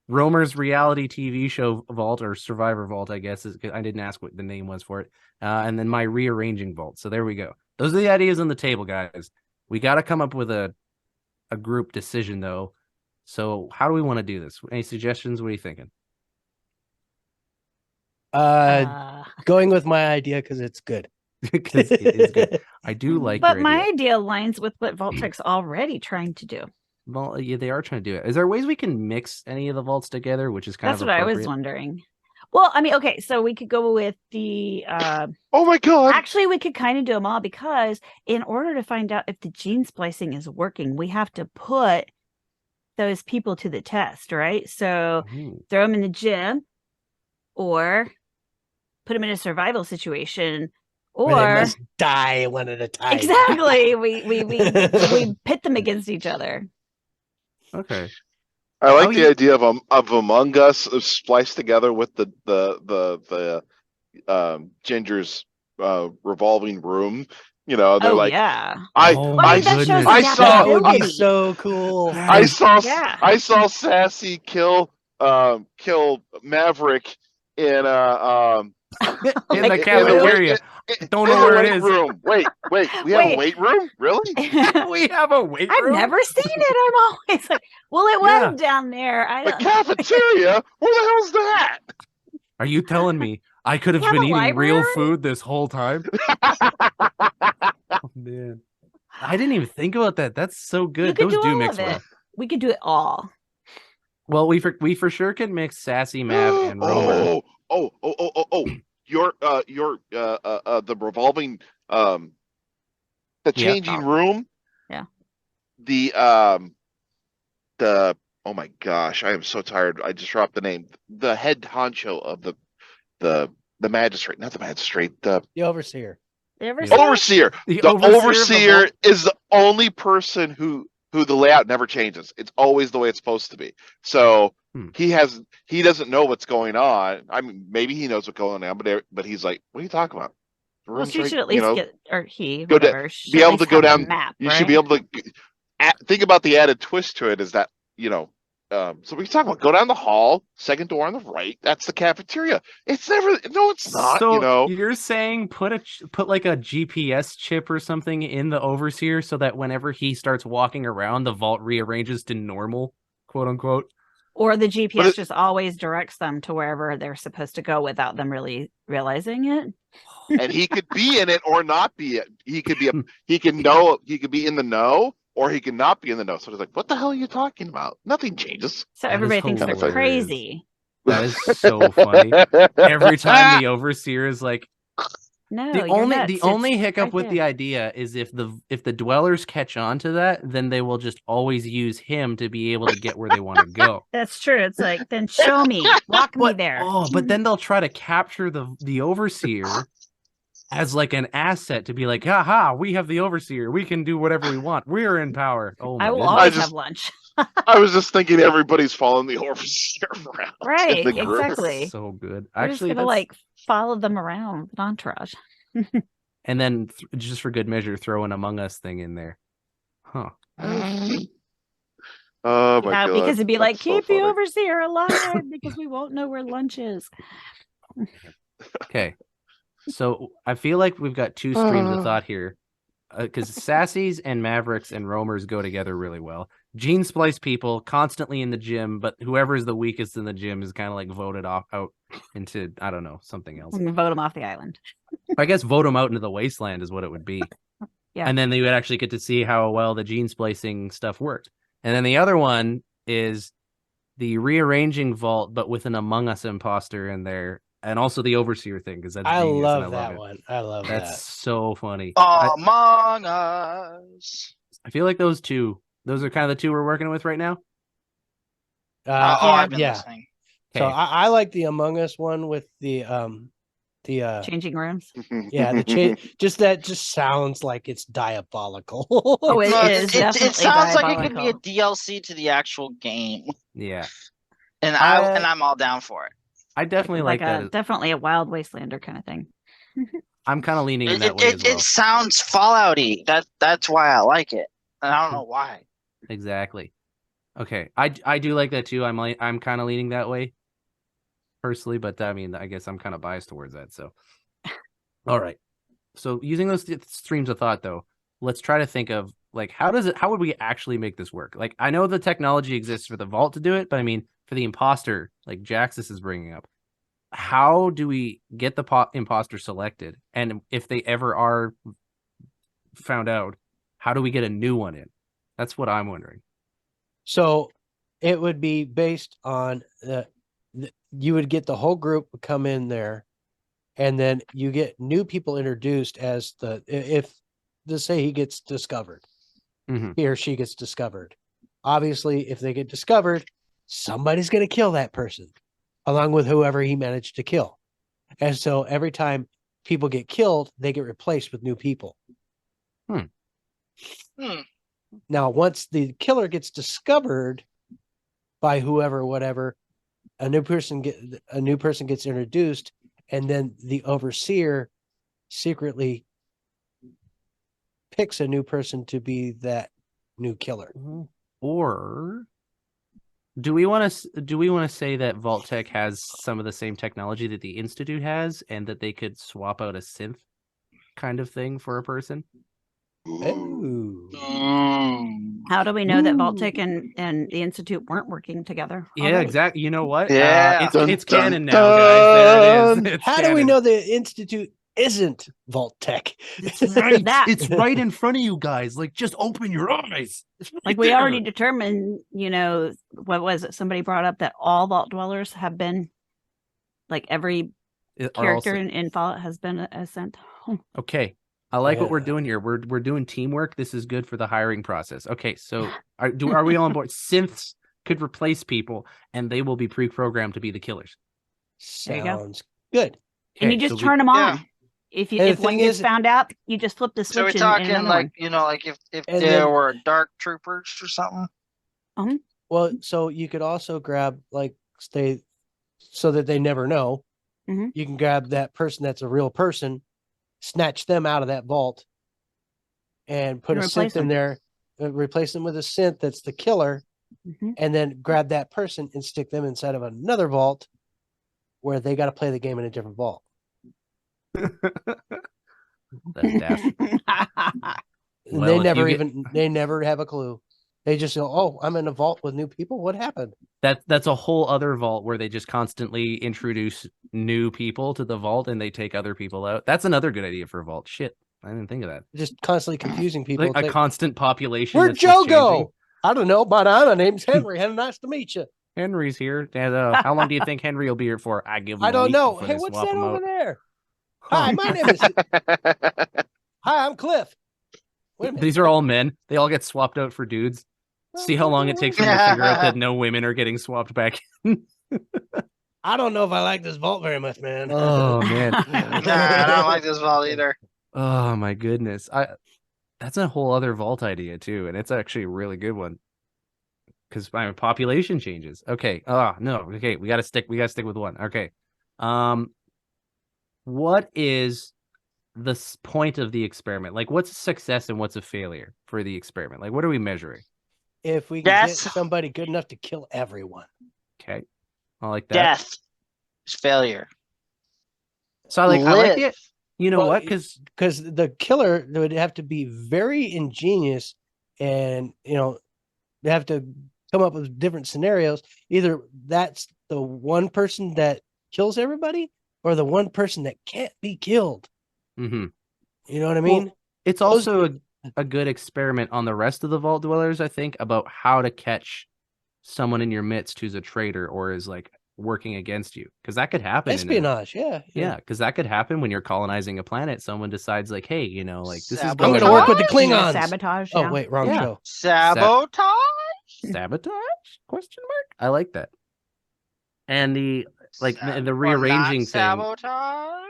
Romer's reality TV show vault, or Survivor vault, I guess. I didn't ask what the name was for it. And then my rearranging vault. So there we go. Those are the ideas on the table, guys. We got to come up with a group decision, though. So how do we want to do this? Any suggestions? What are you thinking? Going with my idea because it's good. Because it is good. I do like But your my idea. idea aligns with what Vaultec's already trying to do. Well, yeah, they are trying to do it. Is there ways we can mix any of the vaults together, which is kind That's of what I was appropriate? wondering. Well, I mean, okay, so we could go with the Oh my god! actually we could kind of do them all, because in order to find out if the gene splicing is working, we have to put those people to the test, right? So Ooh. throw them in the gym, or put them in a survival situation, Where they or must die one at a time. exactly, we pit them against each other. Okay. I like Oh, the you- idea of Among Us spliced together with the Ginger's revolving room. You know, they're Oh like, yeah. I Oh Well, I I mean, that shows goodness. I saw- That would be adaptability. so cool. I saw Yeah. I saw Sassy kill Maverick in in my the God. cafeteria. Don't know in the where it weight is. room. Wait, we have a Wait. weight room? Really? We have a weight I've room? never seen it. I'm always like, well, it Yeah. was down there. I The don't. cafeteria? Where the hell's that? Are you telling me I could have You have been a eating real library? food this whole time? Oh, man. I didn't even think about that. That's so You good. could Those do do all mix of it. well. We could do it all. Well, we for sure can mix Sassy, Mav, and Romer. Oh! Your the revolving the Yeah. changing room. Yeah. The oh my gosh, I am so tired. I just dropped the name. The head honcho of the magistrate, not the magistrate, the The overseer. You ever Yeah. see it? overseer. The The overseer of the overseer vault? is the only person who the layout never changes. It's always the way it's supposed to be. So he doesn't know what's going on. I mean, maybe he knows what's going on, but he's like, what are you talking about? The Well, room's she right- should at you least know, get, or he, go to- whatever, should be at able to least go have the down. Map, You right? should be able to think about the added twist to it is that, so we talk about go down the hall, second door on the right. That's the cafeteria. It's never, no, it's not, So you're saying put like a GPS chip or something in the overseer so that whenever he starts walking around, the vault rearranges to normal, quote unquote. Or the GPS it- just always directs them to wherever they're supposed to go without them really realizing it. and he could be in it or not be it. He could be he could be in the know or he could not be in the know. So it's like, what the hell are you talking about? Nothing changes. So That is everybody thinks they're hilarious. crazy. That is so funny. Every time the overseer is like, No, the you're only nuts. the only It's hiccup right with the there. idea is if the dwellers catch on to that, then they will just always use him to be able to get where they want to go. That's true. It's like, then show me, walk me But, there. but then they'll try to capture the overseer as like an asset to be like, haha, we have the overseer. We can do whatever we want. We're in power. Oh my I will goodness. always just- have lunch. I was just thinking everybody's following the overseer around. in Right, the group. exactly. So good. We're just Actually, gonna that's- like follow them around with an entourage. and then just for good measure, throw an Among Us thing in there. Huh. Oh my Yeah, god! because it'd be like, that's so keep the funny. overseer alive because we won't know where lunch is. Okay. So I feel like we've got two streams of thought here. because sassies and mavericks and roamers go together really well. Gene splice people constantly in the gym, but whoever is the weakest in the gym is kind of like voted off out into, I don't know, something else. Vote them off the island. I guess vote them out into the wasteland is what it would be. Yeah. And then they would actually get to see how well the gene splicing stuff worked. And then the other one is the rearranging vault, but with an Among Us imposter in there, and also the overseer thing, because that's I genius, love and that it. one. I love That's that. so funny. Among Us. I feel like those are kind of the two we're working with right now. I've been Yeah. listening. So Okay. I like the Among Us one with the Changing rooms. yeah, the change. Just sounds like it's diabolical. Oh, it No, is it definitely sounds like it could be a diabolical. DLC to the actual game, Yeah, and I'm all down for it. I definitely like that. Definitely a Wild Wastelander kind of thing. I'm kind of leaning in that way as well. It sounds Fallout-y. That's why I like it, and I don't know why. Exactly. Okay, I do like that too. I'm kind of leaning that way personally, but I mean, I guess I'm kind of biased towards that. So, all right. So using those streams of thought, though, let's try to think of like how would we actually make this work? Like, I know the technology exists for the vault to do it, but I mean, for the imposter, like Jaxus is bringing up, how do we get the imposter selected? And if they ever are found out, how do we get a new one in? That's what I'm wondering. So it would be based on you would get the whole group would come in there, and then you get new people introduced as if let's say he gets discovered, he or she gets discovered. Obviously, if they get discovered, somebody's going to kill that person along with whoever he managed to kill. And so every time people get killed, they get replaced with new people. Now, once the killer gets discovered by whoever, whatever, a new person gets introduced, and then the overseer secretly picks a new person to be that new killer. Or do we want to say that Vault Tech has some of the same technology that the Institute has, and that they could swap out a synth kind of thing for a person? Ooh. How do we know that Vault Tech and the Institute weren't working together? Yeah, already? exactly. You know what? Yeah. It's canon now, guys. There it is. It's How canon. do we know the Institute isn't Vault Tech? It's right. That. It's right in front of you guys. Like, just open your eyes. It's right Like we there. already determined, what was it? Somebody brought up that all Vault Dwellers have been, like every character in Fallout has been sent home. Okay. I like what we're doing here. We're doing teamwork. This is good for the hiring process. Okay, so are we all on board? Synths could replace people, and they will be pre-programmed to be the killers. Sounds good. And you just turn them on. Yeah. If one gets found out, you just flip the switch. So we're talking like if there were dark troopers or something. Well, so you could also grab so that they never know. Mm-hmm. You can grab that person that's a real person, snatch them out of that vault, and put a synth in there, replace them with a synth that's the killer, and then grab that person and stick them inside of another vault where they got to play the game in a different vault. That's daft. Well, they never have a clue. They just go, "Oh, I'm in a vault with new people. What happened?" That's a whole other vault where they just constantly introduce new people to the vault and they take other people out. That's another good idea for a vault. Shit, I didn't think of that. Just constantly confusing people. Like a constant population. Where'd Joe go? I don't know, but my name's Henry. Nice to meet you. Henry's here. And, how long do you think Henry will be here for? I don't know. Hey, what's that over there? Hi, my name is. Hi, I'm Cliff. Wait a minute. These are all men. They all get swapped out for dudes. See how long it takes for them to figure out that no women are getting swapped back in. I don't know if I like this vault very much, man. Oh man. Nah, I don't like this vault either. Oh my goodness. That's a whole other vault idea too, and it's actually a really good one. Because population changes. Okay. No. Okay, we gotta stick with one. Okay. What is the point of the experiment? Like, what's a success and what's a failure for the experiment? Like, what are we measuring? If we can get somebody good enough to kill everyone. Okay. I like that. Death is failure. So I like it. You know Well, what? Because the killer would have to be very ingenious, and they have to come up with different scenarios. Either that's the one person that kills everybody, or the one person that can't be killed. mm-hmm. You know what I mean? Well, it's also a good experiment on the rest of the vault dwellers, I think, about how to catch someone in your midst who's a traitor or is like working against you, because that could happen. Espionage, Yeah, because that could happen when you're colonizing a planet. Someone decides like, hey, like this is I'm going to work with the Klingons. Sabotage. Oh Yeah. wait, wrong show. Sabotage. Sabotage? Question mark. I like that. And the Or rearranging not sabotage.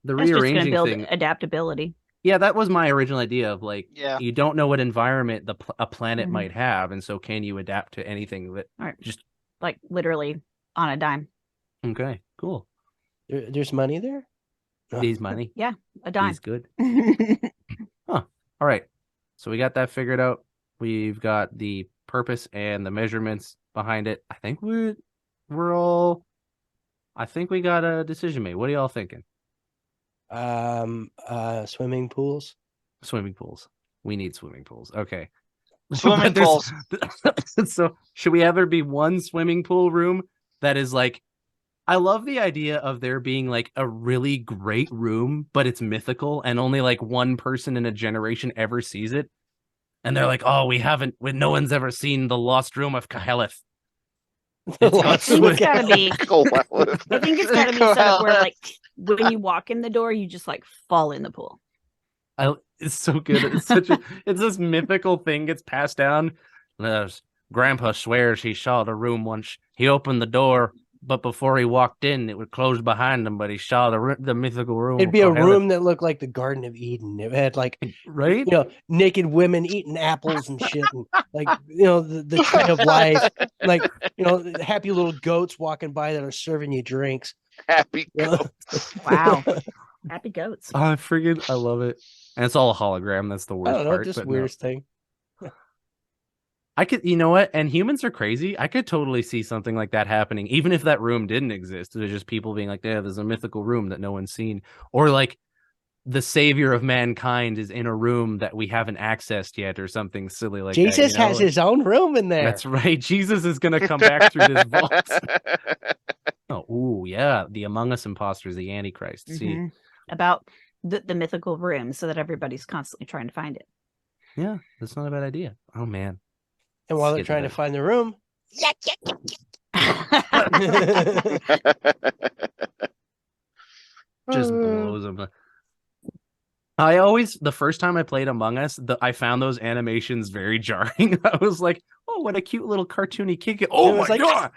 the That's just going to rearranging build thing. adaptability. Yeah, that was my original idea of like, Yeah. you don't know what environment a planet Mhm. might have, and so can you adapt to anything that All right. just Like literally on a dime. okay, cool. There's money there. Oh. He's money. A dime. He's good. All right. So we got that figured out. We've got the purpose and the measurements behind it. I think we got a decision made. What are y'all thinking? Swimming pools. Swimming pools. We need swimming pools. Okay. Swimming But there's- pools. So should we ever be one swimming pool room that is like, I love the idea of there being like a really great room, but it's mythical and only like one person in a generation ever sees it. And they're like, oh, no one's ever seen the lost room of Kaheleth. It's got I think it's got to be. Coeleth. I think it's got to be set up where, like, when you walk in the door, you just like fall in the pool. It's so good. It's it's this mythical thing gets passed down. Grandpa swears he saw the room once. He opened the door, but before he walked in, it was closed behind him. But he saw the mythical room. It'd be a room that looked like the Garden of Eden. It had like, right? Naked women eating apples and shit, and like, the tree of life, like, happy little goats walking by that are serving you drinks. Happy Yeah. goats. Wow. Happy goats. I love it. And it's all a hologram. That's the I worst don't know, part. just but no. weirdest thing. I could, you know what? And humans are crazy. I could totally see something like that happening, even if that room didn't exist. There's just people being like, yeah, there's a mythical room that no one's seen. Or like the savior of mankind is in a room that we haven't accessed yet, or something silly like that. Jesus has his own room in there. That's right. Jesus is going to come back through this vault. Oh, ooh, yeah. The Among Us imposters, the Antichrist. See, Mhm. About the mythical room, so that everybody's constantly trying to find it. yeah, that's not a bad idea. Oh, man. And while they're Skip trying to that. find the room, Just blows them. The first time I played Among Us, I found those animations very jarring. I was like, oh, what a cute little cartoony kid. Oh It was my like- God.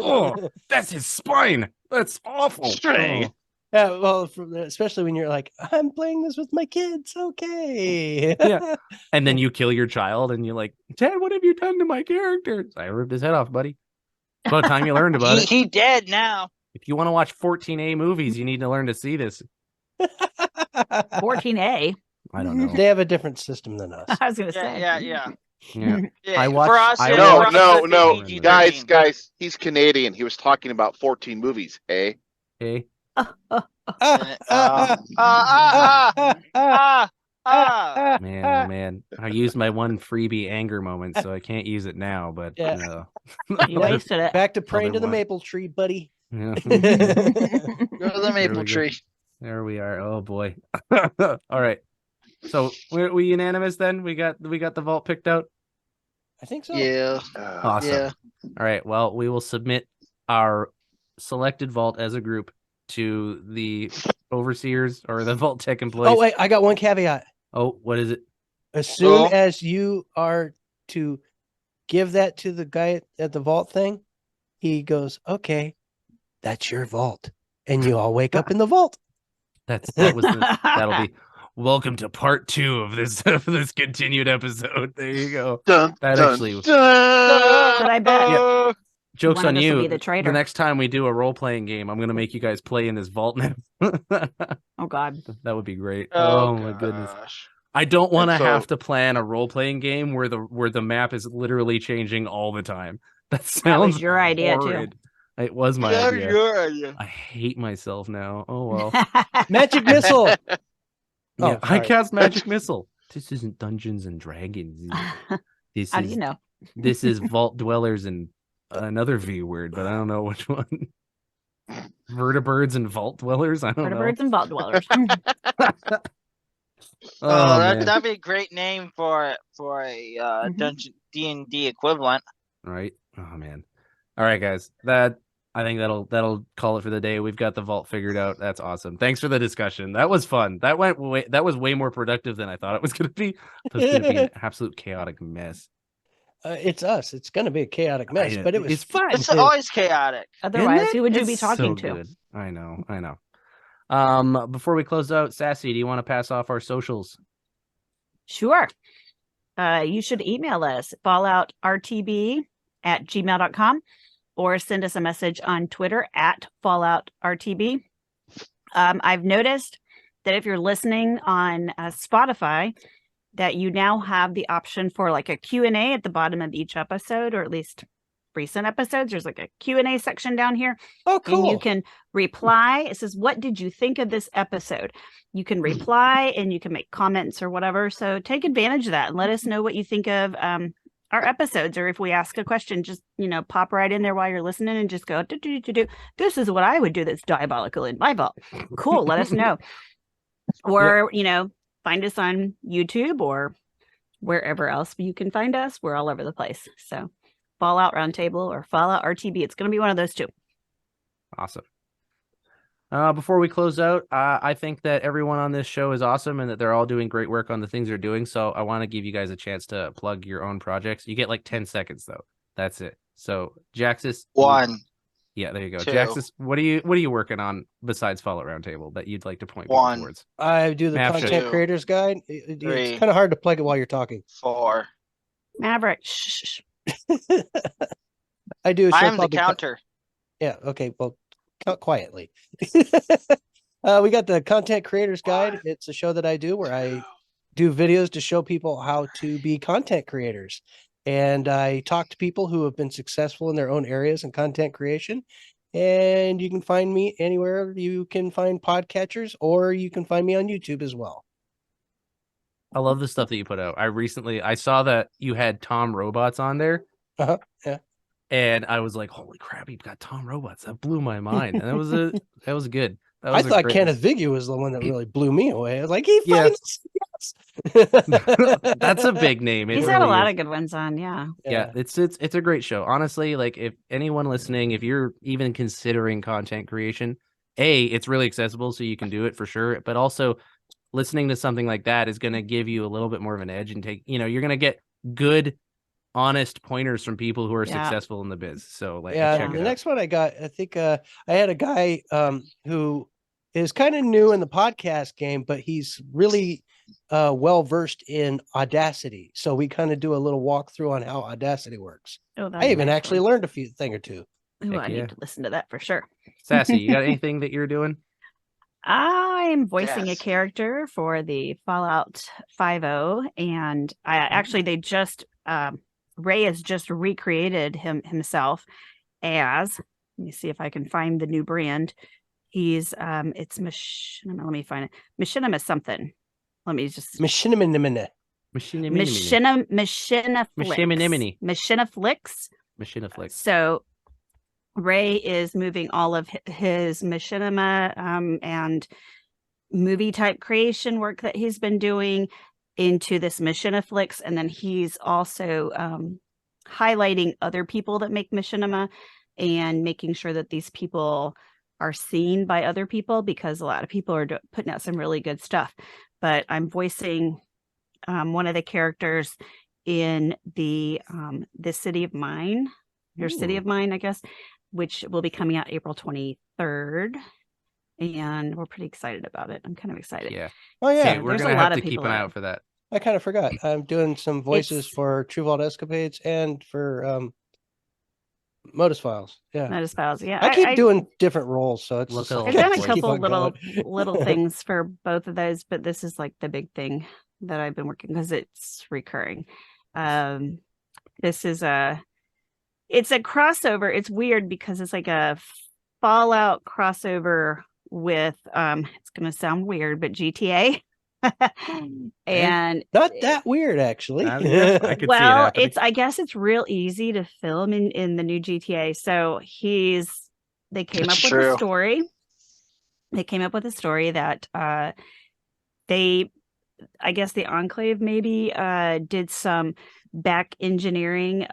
Oh, that's his spine. That's awful. String. yeah, well, especially when you're like, I'm playing this with my kids. Okay. Yeah. And then you kill your child and you're like, Dad, what have you done to my character? I ripped his head off, buddy. By the time you learned about it. He dead now. If you want to watch 14A movies, you need to learn to see this. 14A. I don't know. They have a different system than us. I was gonna Yeah, say. yeah. Yeah. Yeah, I for watched- us, I for No, us, no, it's no. PG-13. Guys, he's Canadian. He was talking about 14 movies, hey? Okay. Man, oh man. I used my one freebie anger moment, so I can't use it now, but Yeah. You wasted it. Back to praying to the Otherwise- maple tree, buddy. yeah. Go to the There maple we go. tree. There we are. Oh boy. All right. So we unanimous then? We got the vault picked out? I think so. Yeah. Awesome. Yeah. All right. Well, we will submit our selected vault as a group to the overseers or the vault tech employees. Oh, wait, I got one caveat. Oh, what is it? As soon as you are to give that to the guy at the vault thing, he goes, okay, that's your vault. And you all wake up in the vault. That'll be welcome to part 2 of this continued episode. There you go. Dun, That dun, actually- dun. But I bet Yeah. Joke's one on of us will you. be the traitor. next time we do a role playing game, I'm gonna make you guys play in this vault now. Oh God. That would be great. Oh, Oh, my goodness. gosh. I don't want to And so- have to plan a role playing game where the map is literally changing all the time. That sounds your idea, too. horrid. It was my That was idea. your idea. I hate myself now. Oh well. Magic missile. Yeah, Oh, I sorry. cast magic missile. This isn't Dungeons and Dragons. This How do is you know? this is Vault Dwellers and another V word, but I don't know which one. Vertibirds and Vault Dwellers. I don't know. Vertibirds and vault dwellers. Oh that man. that'd be a great name for a Mhm. dungeon D&D equivalent. Right. Oh man. All right, guys. I think that'll call it for the day. We've got the vault figured out. That's awesome. Thanks for the discussion. That was fun. That was way more productive than I thought it was going to be. It was going to be an absolute chaotic mess. It's us. It's going to be a chaotic mess, but it was It's fun. It's too. always chaotic. Otherwise, Isn't it? who would you It's be talking so to? good. I know. Before we close out, Sassy, do you want to pass off our socials? Sure. You should email us falloutrtb@gmail.com or send us a message on Twitter @falloutrtb. I've noticed that if you're listening on Spotify, that you now have the option for like a Q&A at the bottom of each episode, or at least recent episodes. There's like a Q&A section down here. Oh, cool. And you can reply. It says, what did you think of this episode? You can reply and you can make comments or whatever. So take advantage of that and let us know what you think of our episodes. Or if we ask a question, just, pop right in there while you're listening and just go, do. This is what I would do that's diabolical in my vault. Cool. Let us know. Or, find us on YouTube or wherever else you can find us. We're all over the place. So Fallout Roundtable or Fallout RTB. It's going to be one of those two. Awesome. Before we close out, I think that everyone on this show is awesome and that they're all doing great work on the things they're doing. So I want to give you guys a chance to plug your own projects. You get like 10 seconds though. That's it. So Jaxus. One. Yeah, there you go. Two. Jaxus, what are you working on besides Fallout Roundtable that you'd like to point people One. towards? I do the Map content show. creators guide. Three. It's kind of hard to plug it while you're talking. 4. Maverick. Shh. I do. A show I am the called counter. Yeah. Okay. Well, quietly. We got the content creators guide. It's a show that I do where I do videos to show people how to be content creators. And I talk to people who have been successful in their own areas in content creation. And you can find me anywhere you can find podcatchers, or you can find me on YouTube as well. I love the stuff that you put out. I saw that you had Tom Robots on there. Uh-huh. Yeah. And I was like, holy crap, you've got Tom Robots. That blew my mind. And that was good. That I was thought Kenneth Vigil was the one that really blew me away. I was like, he Yeah. finally yes. That's a big name. It He's had a really lot is. of good ones on. Yeah. Yeah, it's a great show. Honestly, like if anyone listening, if you're even considering content creation, it's really accessible, so you can do it for sure. But also listening to something like that is going to give you a little bit more of an edge and you're going to get good, honest pointers from people who are successful in the biz. So like, check the it out. next one I got, I think I had a guy who is kind of new in the podcast game, but he's really well versed in Audacity. So we kind of do a little walkthrough on how Audacity works. Oh, I even actually learned a thing or two. Oh, I yeah. need to listen to that for sure. Sassy, you got anything that you're doing? I'm voicing a Yes. character for the Fallout 5.0, and I actually they just Ray has just recreated himself as. Let me see if I can find the new brand. He's it's Machinima. Let me find it. Machinima something. Let me just Machinima. Machinaflix. So Ray is moving all of his machinima and movie type creation work that he's been doing into this Machinaflix, and then he's also highlighting other people that make machinima and making sure that these people are seen by other people, because a lot of people are putting out some really good stuff. But I'm voicing one of the characters in the City of Mine, or City of Mine, I guess, which will be coming out April 23rd. And we're pretty excited about it. I'm kind of excited. Yeah. Oh yeah. Okay, we're there's gonna a lot have of to keep people an eye that- out for that. I kind of forgot. I'm doing some voices It's- for True Vault Escapades and for Modus Files. Yeah. Modus Files. Yeah. I keep doing different roles, so it's Look just at all like, I've done a voices. keep couple on going. little things for both of those, but this is like the big thing that I've been working because it's recurring. This is it's a crossover. It's weird because it's like a Fallout crossover with it's gonna sound weird, but GTA. And Not that weird, actually. Yeah, I could see it well, happening. I guess it's real easy to film in the new GTA. So they came That's up with true. a story. They came up with a story that they I guess the Enclave maybe did some reverse engineering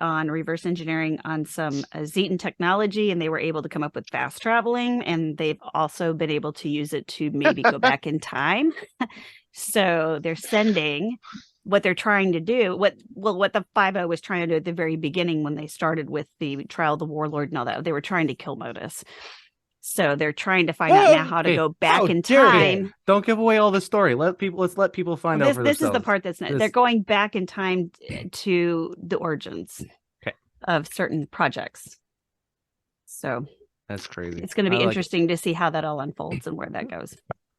on some Zeton technology, and they were able to come up with fast traveling, and they've also been able to use it to maybe go back in time. So they're sending what they're trying to do, what the 5-0 was trying to do at the very beginning when they started with the trial of the warlord and all that. They were trying to kill Modus. So they're trying to find out now how to Hey, go back in dare they. time. Don't give away all the story. Let's let people find out for This is themselves. the part that's not. This- They're going back in time to the origins of certain projects. So That's crazy. it's going to be I like it. interesting to see how that all unfolds and where that goes.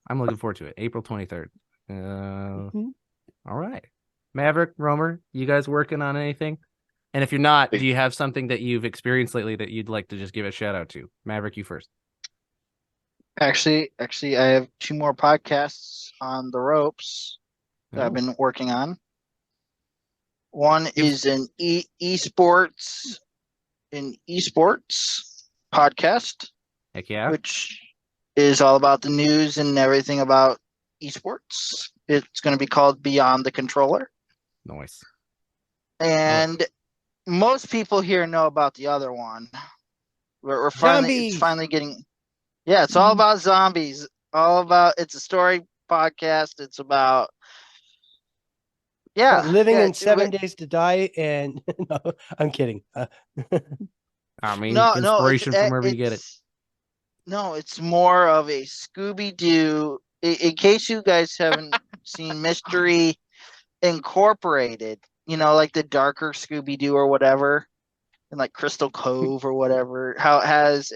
I'm looking forward to it. April 23rd. All right. Maverick, Romer, you guys working on anything? And if you're not, do you have something that you've experienced lately that you'd like to just give a shout out to? Maverick, you first. Actually, I have 2 more podcasts on the ropes that I've been working on. One is an esports podcast, Heck yeah. which is all about the news and everything about esports. It's going to be called Beyond the Controller. Nice. And most people here know about the other one. We're finally, it's finally getting. Yeah, it's all about zombies. It's a story podcast. It's about living in 7 days to die, and no, I'm kidding. I mean, inspiration from wherever you get it. No, it's more of a Scooby-Doo. In case you guys haven't seen Mystery Incorporated, like the darker Scooby-Doo or whatever, and like Crystal Cove or whatever, how it has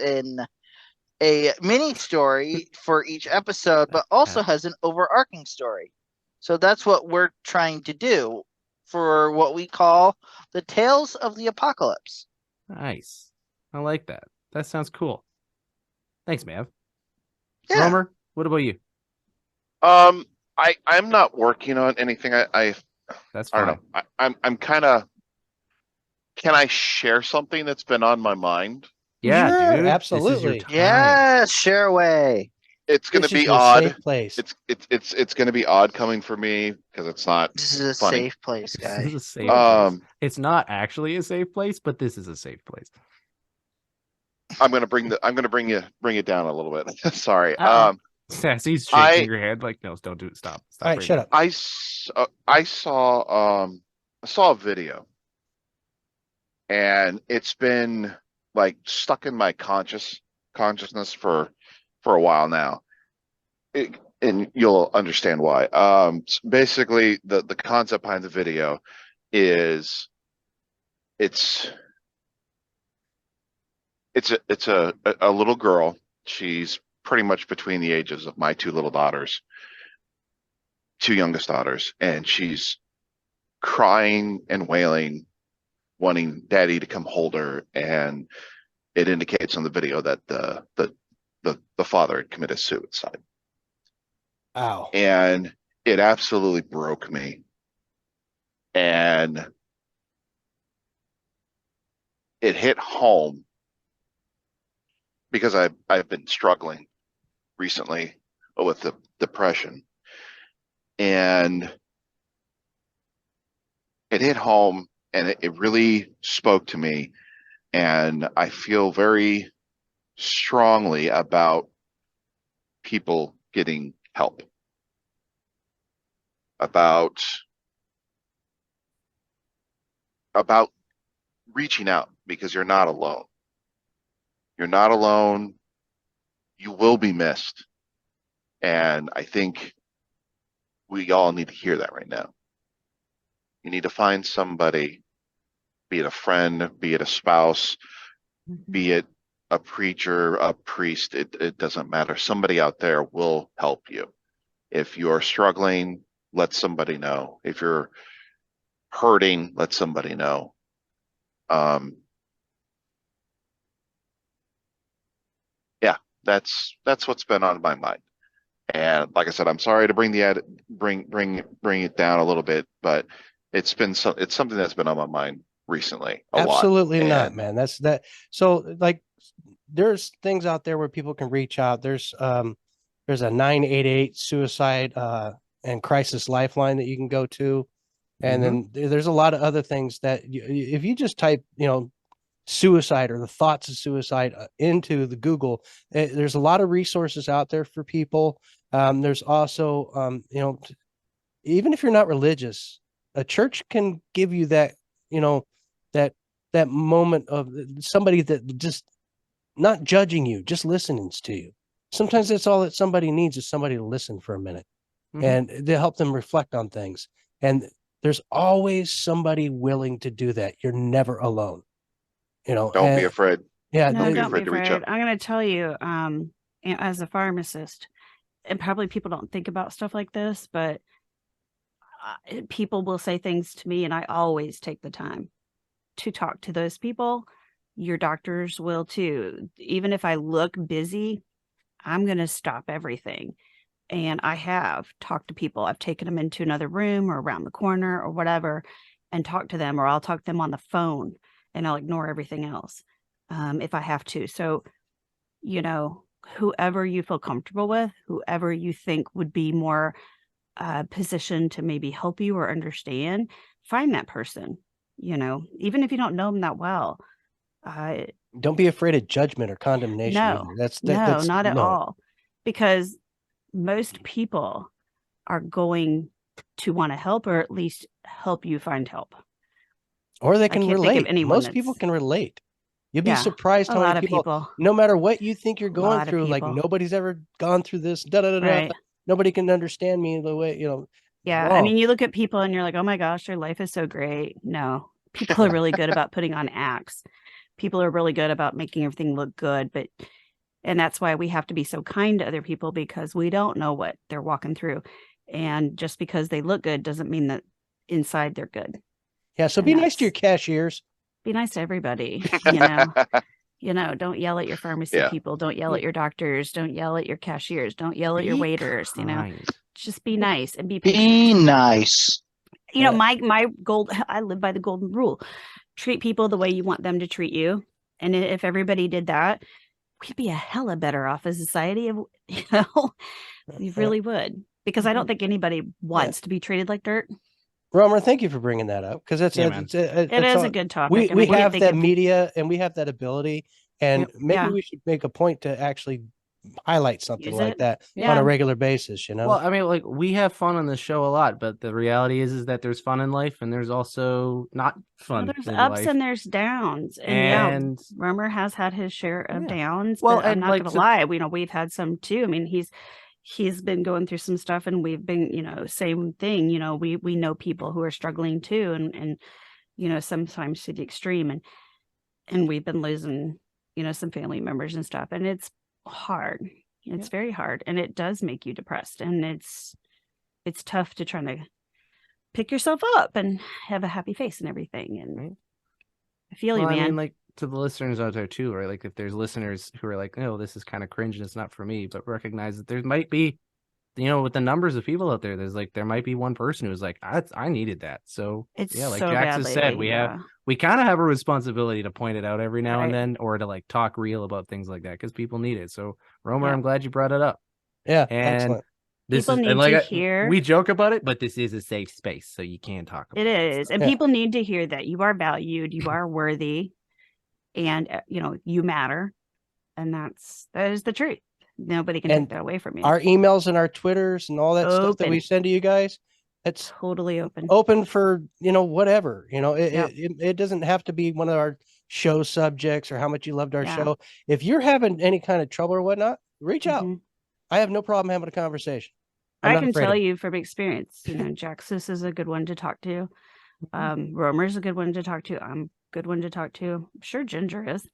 a mini story for each episode, but also has an overarching story. So that's what we're trying to do for what we call the Tales of the Apocalypse. Nice. I like that. That sounds cool. Thanks, Mav. Yeah. Romer, what about you? I'm not working on anything. That's I fine. don't know. I'm kind of. Can I share something that's been on my mind? Yeah, Sure, dude. absolutely. This is your time. Yes, share away. It's going to This is be your odd. safe place. It's going to be odd coming from me because it's not. This is a funny. safe place, This guys. is a safe place. It's not actually a safe place, but this is a safe place. I'm going to bring it down a little bit. Sorry. Sassy's shaking your head like, no, don't do it. Stop. All right, shut up. I saw a video, and it's been like stuck in my consciousness for a while now. And you'll understand why. Basically, the concept behind the video is it's a little girl. She's pretty much between the ages of my 2 little daughters, 2 youngest daughters, and she's crying and wailing, wanting daddy to come hold her. And it indicates on the video that the father had committed suicide. Ow. And it absolutely broke me. And it hit home because I've been struggling recently with the depression. And it hit home, and it really spoke to me. And I feel very strongly about people getting help, about reaching out, because you're not alone. You're not alone. You will be missed. And I think we all need to hear that right now. You need to find somebody, be it a friend, be it a spouse, be it a preacher, a priest, it doesn't matter. Somebody out there will help you. If you're struggling, let somebody know. If you're hurting, let somebody know. that's what's been on my mind. And like I said, I'm sorry to bring it down a little bit, but it's something that's been on my mind recently a lot. Absolutely not, And man. That's that. So like, there's things out there where people can reach out. There's a 988 suicide and crisis lifeline that you can go to. And then there's a lot of other things that if you just type, suicide or the thoughts of suicide into the Google, there's a lot of resources out there for people. There's also, even if you're not religious, a church can give you that, that that moment of somebody that just not judging you, just listening to you. Sometimes that's all that somebody needs, is somebody to listen for a minute and to help them reflect on things. And there's always somebody willing to do that. You're never alone. don't be afraid. Yeah, No, Don't be don't be afraid to reach afraid. out. I'm going to tell you, as a pharmacist, and probably people don't think about stuff like this, but people will say things to me, and I always take the time to talk to those people. Your doctors will too. Even if I look busy, I'm going to stop everything. And I have talked to people. I've taken them into another room or around the corner or whatever and talked to them, or I'll talk to them on the phone and I'll ignore everything else if I have to. So, whoever you feel comfortable with, whoever you think would be more positioned to maybe help you or understand, find that person, even if you don't know them that well. Don't be afraid of judgment or condemnation No, either. no, not at all. Because most people are going to want to help, or at least help you find help. Or they I can can't think of relate. anyone Most people that's- can relate. You'd be Yeah, surprised a how lot many of people. no matter what you think you're A going lot of through, like people. nobody's ever gone through this. Right. Nobody can understand me the way, Yeah. I wrong. mean, you look at people and you're like, oh my gosh, their life is so great. No, people are really good about putting on acts. People are really good about making everything look good. And that's why we have to be so kind to other people, because we don't know what they're walking through. And just because they look good doesn't mean that inside they're good. Yeah. So And be nice to your cashiers. Be nice to everybody, don't yell at your pharmacy Yeah. people. Don't yell at your doctors. Don't yell at your cashiers. Don't yell at your Be waiters, kind. just be nice and be Be patient. nice. Yeah. My I live by the golden rule. Treat people the way you want them to treat you. And if everybody did that, we'd be a hella better off as a society. We really would. Because I don't think anybody wants to be treated like dirt. Romer, thank you for bringing that up, because It is a good topic. We have that media and we have that ability, and maybe we should make a point to actually highlight something like that on a regular basis. Well, I mean, like, we have fun on the show a lot, but the reality is that there's fun in life, and there's also not fun. Well, there's in ups life. and there's downs, and Romer has had his share of downs. Well, but I'm not gonna lie, we've had some too. I mean, he's been going through some stuff, and we've been, same thing. We know people who are struggling too, and sometimes to the extreme, and we've been losing, some family members and stuff, and it's hard. It's very hard, and it does make you depressed, and it's tough to try to pick yourself up and have a happy face and everything. And I feel you, man. I mean, like, to the listeners out there too, right? Like, if there's listeners who are like, oh, this is kind of cringe and it's not for me, but recognize that there might be, with the numbers of people out there, there might be one person who's like, I needed that. So like so Jax has said, we kind of have a responsibility to point it out every now and then, or to like talk real about things like that, because people need it. So Romer, I'm glad you brought it up. Yeah, and excellent. People need to hear. We joke about it, but this is a safe space, so you can talk about it. It is, and people need to hear that you are valued, you are worthy, and you matter, and that is the truth. Nobody can take that away from you. Our emails and our Twitters and all that stuff that we send to you guys, it's totally open for whatever. It doesn't have to be one of our show subjects or how much you loved our show. If you're having any kind of trouble or whatnot, reach out. I have no problem having a conversation. I can tell you from experience, Jaxus is a good one to talk to. Romer's a good one to talk to. I'm a good one to talk to. I'm sure Ginger is.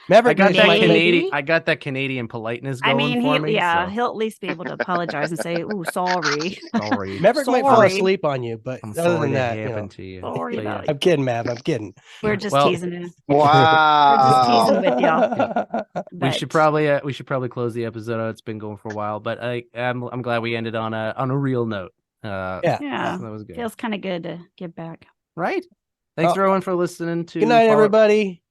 Maverick makes my Canadian- I got that Canadian politeness I going mean, for me. so he'll at least be able to apologize and say, "Ooh, sorry." sorry. Maverick might fall Sorry. asleep on you, but I'm other sorry than that that, you know, happened to you. Sorry But yeah. about it. I'm kidding, Mav. I'm kidding. We're just Well- teasing you. Wow. teasing with y'all. We But should probably close the episode out. It's been going for a while, but I'm glad we ended on a real note. Yeah. yeah, That was good. feels kind of good to give back. Right? Thanks Oh. everyone for listening to Good night, Fallout- everybody.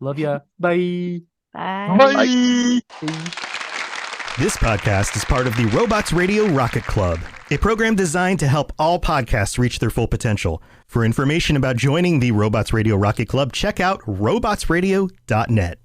Love ya. Bye. Bye. Bye. This podcast is part of the Robots Radio Rocket Club, a program designed to help all podcasts reach their full potential. For information about joining the Robots Radio Rocket Club, check out robotsradio.net.